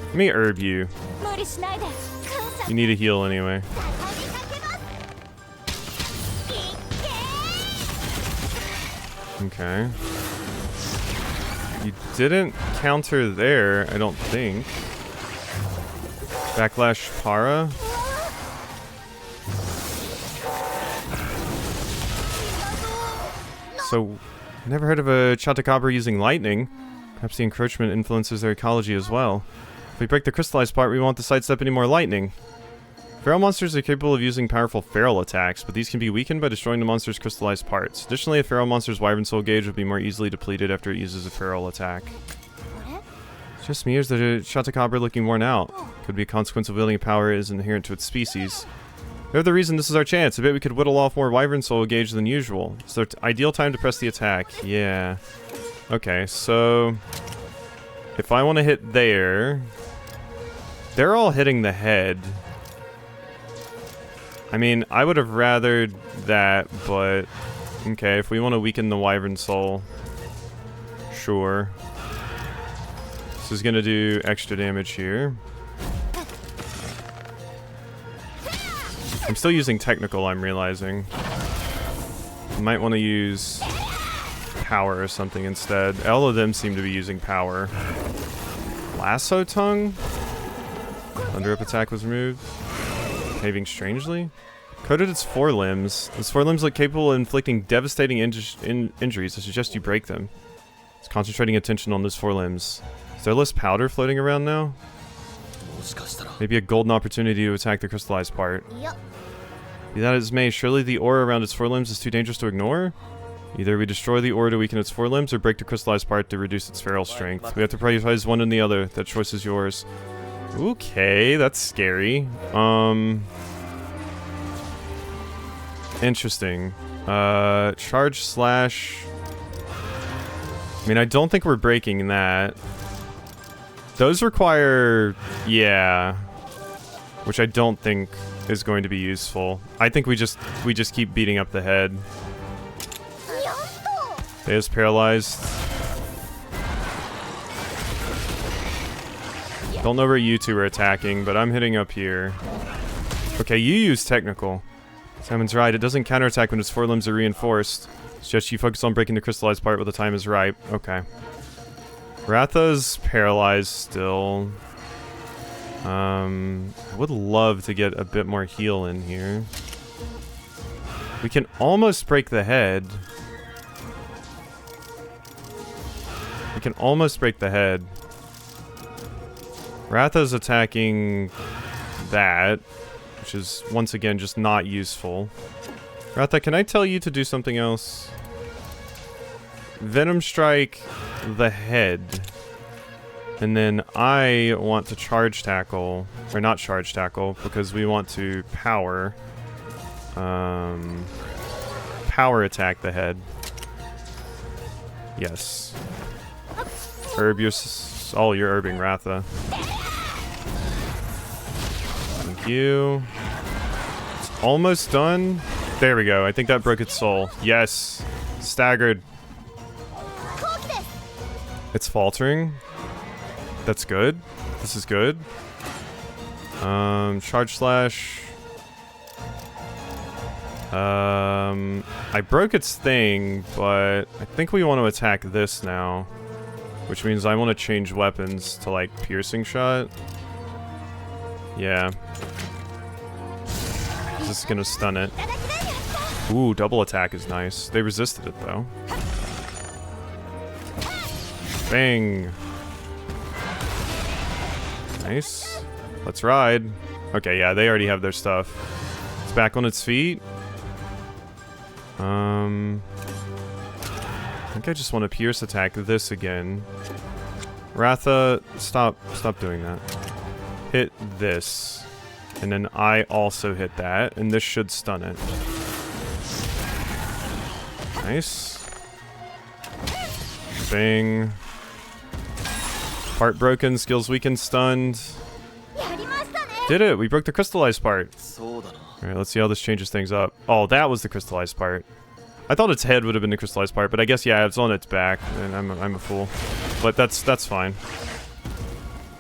Let me herb you. You need a heal anyway. Okay. You didn't counter there, I don't think. Backlash Para. So, never heard of a Chatakabra using lightning. Perhaps the encroachment influences their ecology as well. If we break the crystallized part, we won't sidestep any more lightning. Feral monsters are capable of using powerful feral attacks, but these can be weakened by destroying the monster's crystallized parts. Additionally, a feral monster's Wyvern Soul gauge will be more easily depleted after it uses a feral attack. It's just me, or is the Chatakabra looking worn out? Could be a consequence of wielding a power is inherent to its species. We have the reason this is our chance. I bet we could whittle off more Wyvern Soul gauge than usual. It's the ideal time to press the attack. Yeah. Okay, so if I want to hit there, they're all hitting the head. I mean, I would have rathered that, but okay, if we want to weaken the Wyvern Soul, sure. This is going to do extra damage here. I'm still using technical, I'm realizing. I might want to use power or something instead. All of them seem to be using power. Lasso tongue? Thunder up attack was removed. Behaving strangely? Coated its forelimbs. Its forelimbs look capable of inflicting devastating injuries. I suggest you break them. It's concentrating attention on those forelimbs. Is there less powder floating around now? Maybe a golden opportunity to attack the crystallized part. Be that as may, surely the aura around its forelimbs is too dangerous to ignore? Either we destroy the aura to weaken its forelimbs, or break the crystallized part to reduce its feral strength. We have to prioritize one and the other. That choice is yours. Okay, that's scary. Interesting. Charge slash... I mean, I don't think we're breaking that. Those require... yeah. Which I don't think is going to be useful. I think we just keep beating up the head. It is paralyzed. Don't know where you two are attacking, but I'm hitting up here. Okay, you use technical. Simon's right, it doesn't counterattack when its forelimbs are reinforced. It's just you focus on breaking the crystallized part when the time is right. Okay. Ratha's paralyzed still. I would love to get a bit more heal in here. We can almost break the head. We can almost break the head. Ratha's attacking that, which is once again just not useful. Ratha, can I tell you to do something else? Venom Strike the head. And then I want to charge tackle, or not charge tackle, because we want to power. Power attack the head. Yes. Herb your... oh, you're herbing Ratha. Thank you. It's almost done. There we go. I think that broke its soul. Yes. Staggered. It's faltering. That's good. This is good. Charge slash. I broke its thing, but I think we want to attack this now. Which means I want to change weapons to, like, piercing shot. Yeah. This is gonna stun it. Ooh, double attack is nice. They resisted it, though. Bang! Nice. Let's ride. Okay, yeah, they already have their stuff. It's back on its feet. I think I just want to pierce attack this again. Ratha, stop doing that. Hit this. And then I also hit that, and this should stun it. Nice. Bang. Part broken, skills weakened, stunned. Did it! We broke the crystallized part. Alright, let's see how this changes things up. Oh, that was the crystallized part. I thought its head would have been the crystallized part, but I guess, yeah, it's on its back, and I'm a fool. But that's fine.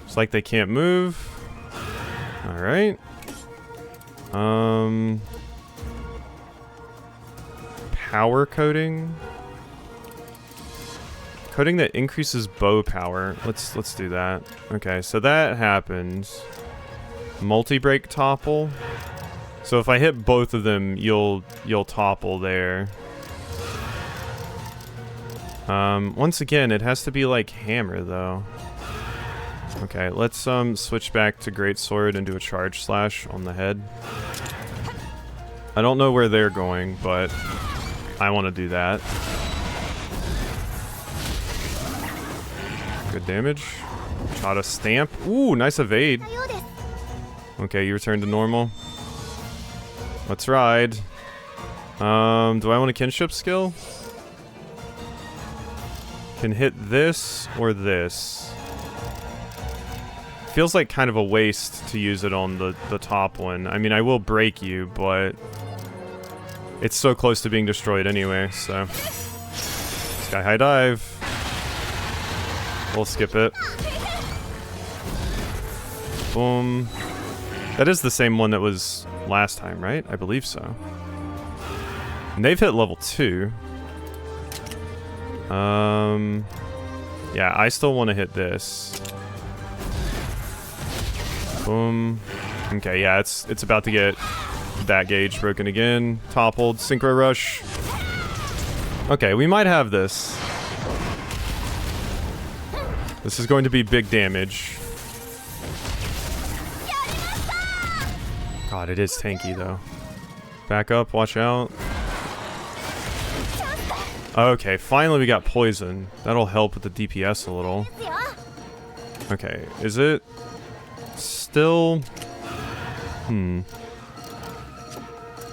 It's like they can't move. Alright. Power coating. Coating that increases bow power. Let's do that. Okay, so that happens. Multi-break topple. So if I hit both of them, you'll topple there. Once again, it has to be like hammer though. Okay, let's switch back to greatsword and do a charge slash on the head. I don't know where they're going, but I want to do that. Good damage. Shot a stamp. Ooh, nice evade. Okay, you return to normal. Let's ride. Do I want a kinship skill? Can hit this or this. Feels like kind of a waste to use it on the top one. I mean, I will break you, but it's so close to being destroyed anyway, so. Sky high dive. We'll skip it. Boom. That is the same one that was last time, right? I believe so. And they've hit level 2. Yeah, I still want to hit this. Boom. Okay, yeah, it's about to get that gauge broken again. Toppled. Synchro rush. Okay, we might have this. This is going to be big damage. God, it is tanky though. Back up, watch out. Okay, finally we got poison. That'll help with the DPS a little. Okay, is it still... Don't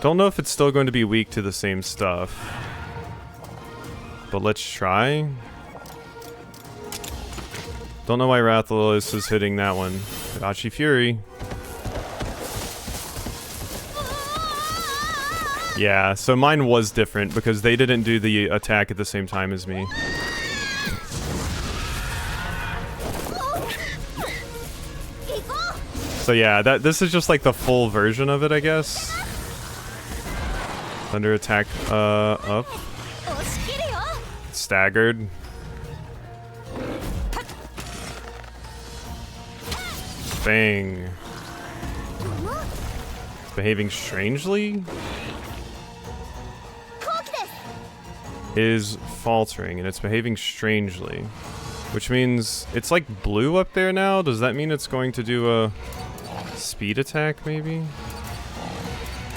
know if it's still going to be weak to the same stuff. But let's try. Don't know why Rathalos is hitting that one. Hidachi Fury. Yeah, so mine was different because they didn't do the attack at the same time as me. So yeah, this is just like the full version of it, I guess. Thunder attack up. Staggered. Bang. It's behaving strangely. Is faltering, and it's behaving strangely. Which means it's like blue up there now. Does that mean it's going to do a speed attack, maybe?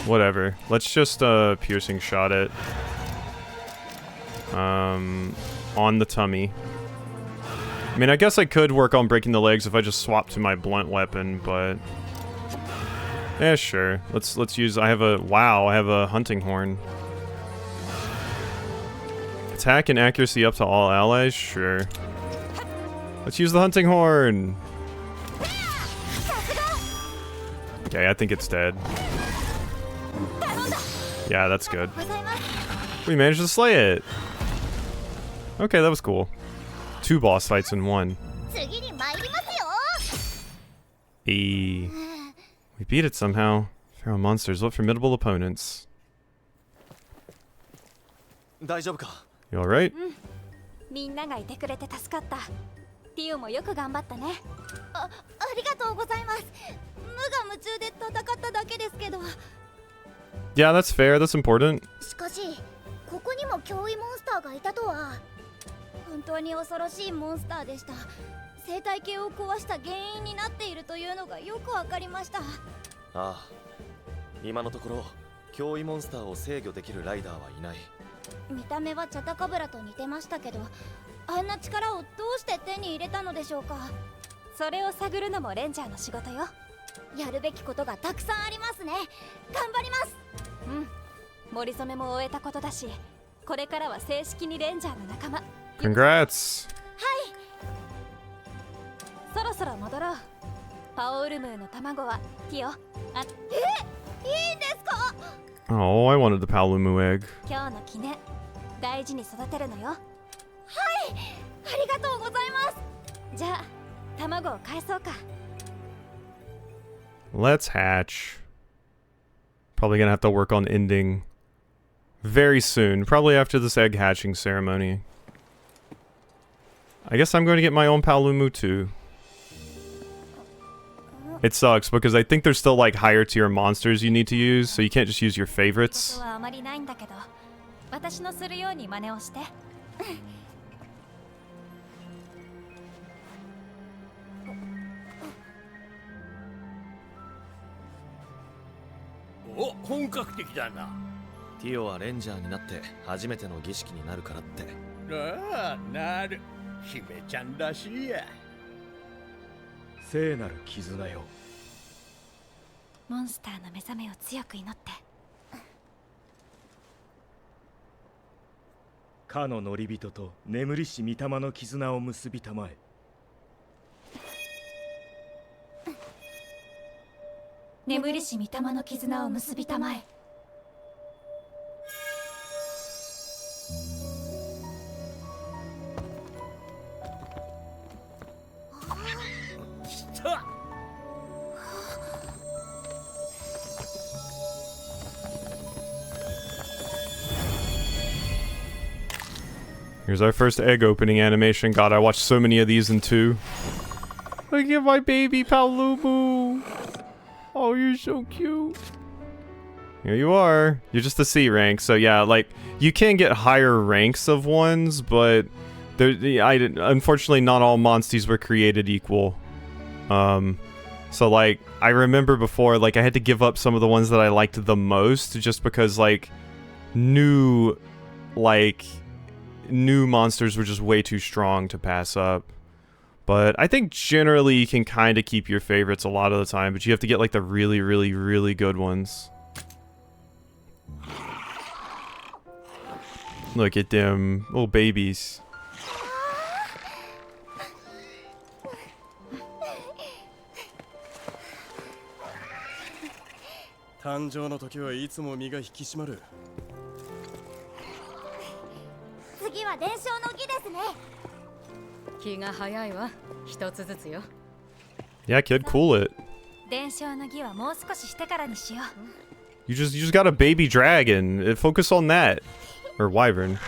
Whatever. Let's just piercing shot it. On the tummy. I mean, I guess I could work on breaking the legs if I just swap to my blunt weapon, but... yeah, sure. Let's use... I have a hunting horn. Attack and accuracy up to all allies? Sure. Let's use the hunting horn! Okay, I think it's dead. Yeah, that's good. We managed to slay it! Okay, that was cool. 2 boss fights in 1. We beat it somehow. Feral monsters, what formidable opponents. 大丈夫か？ You alright? みんながいてくれて助かった。ティオもよく頑張ったね。ありがとうございます。無我夢中で戦っただけですけど。 Yeah, that's fair. That's important. しかしここにも脅威モンスターがいたとは。本当に恐ろしいモンスターでした。生態系を壊した原因になっているというのがよくわかりました。ああ、今のところ脅威モンスターを制御できるライダーはいない。見た目はチャタカブラと似てましたけど、あんな力をどうして手に入れたのでしょうか。それを探るのもレンジャーの仕事よ。やるべきことがたくさんありますね。頑張ります。森染めも終えたことだし、これからは正式にレンジャーの仲間。 Congrats. そろそろ戻ろう。パオウルムーの卵はティオ。いいんですか？ Oh, I wanted the Paolumu egg. 今日の記念、大事に育てるのよ。ありがとうございます。じゃあ卵を返そうか。 Let's hatch. Probably gonna have to work on ending very soon. Probably after this egg hatching ceremony. I guess I'm going to get my own Paolumu too. It sucks because I think there's still like higher tier monsters you need to use, so you can't just use your こ favorites. とはあまりないんだけど、私のするように真似をして。お、本格的だな。ティオはレンジャーになって初めての儀式になるからって。ああ、なる。姫ちゃんらしいや。聖なる絆よ。モンスターの目覚めを強く祈って。かの乗り人と眠りし御霊の絆を結びたまえ。眠りし御霊の絆を結びたまえ。来た。 Here's our first egg opening animation. God, I watched so many of these in 2. Look at my baby Paolumu. Oh, you're so cute. Here you are. You're just a C rank, so yeah, like you can get higher ranks of ones, but unfortunately not all monsties were created equal. So like I remember before, like I had to give up some of the ones that I liked the most just because like new monsters were just way too strong to pass up. But I think generally you can kind of keep your favorites a lot of the time, but you have to get like the really, really, really good ones. Look at them little babies. 誕生の時はいつも身が引き締まる。次は伝承の儀ですね。気が早いわ。一つずつよ。 Yeah, kid, cool it. 伝承の儀はもう少ししてからにしよう。 You just got a baby dragon. Focus on that. Or wyvern.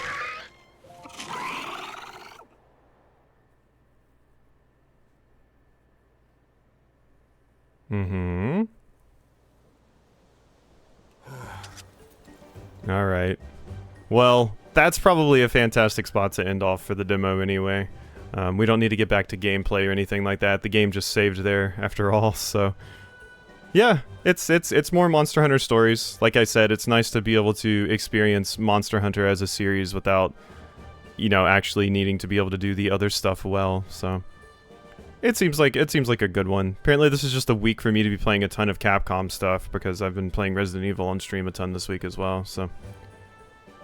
Mm-hmm. Alright. Well, that's probably a fantastic spot to end off for the demo anyway. We don't need to get back to gameplay or anything like that. The game just saved there after all, so... Yeah, it's more Monster Hunter stories. Like I said, it's nice to be able to experience Monster Hunter as a series without, you know, actually needing to be able to do the other stuff well, so... It seems like a good one. Apparently this is just a week for me to be playing a ton of Capcom stuff, because I've been playing Resident Evil on stream a ton this week as well, so...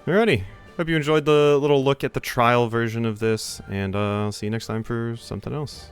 Alrighty. Hope you enjoyed the little look at the trial version of this, and I'll see you next time for something else.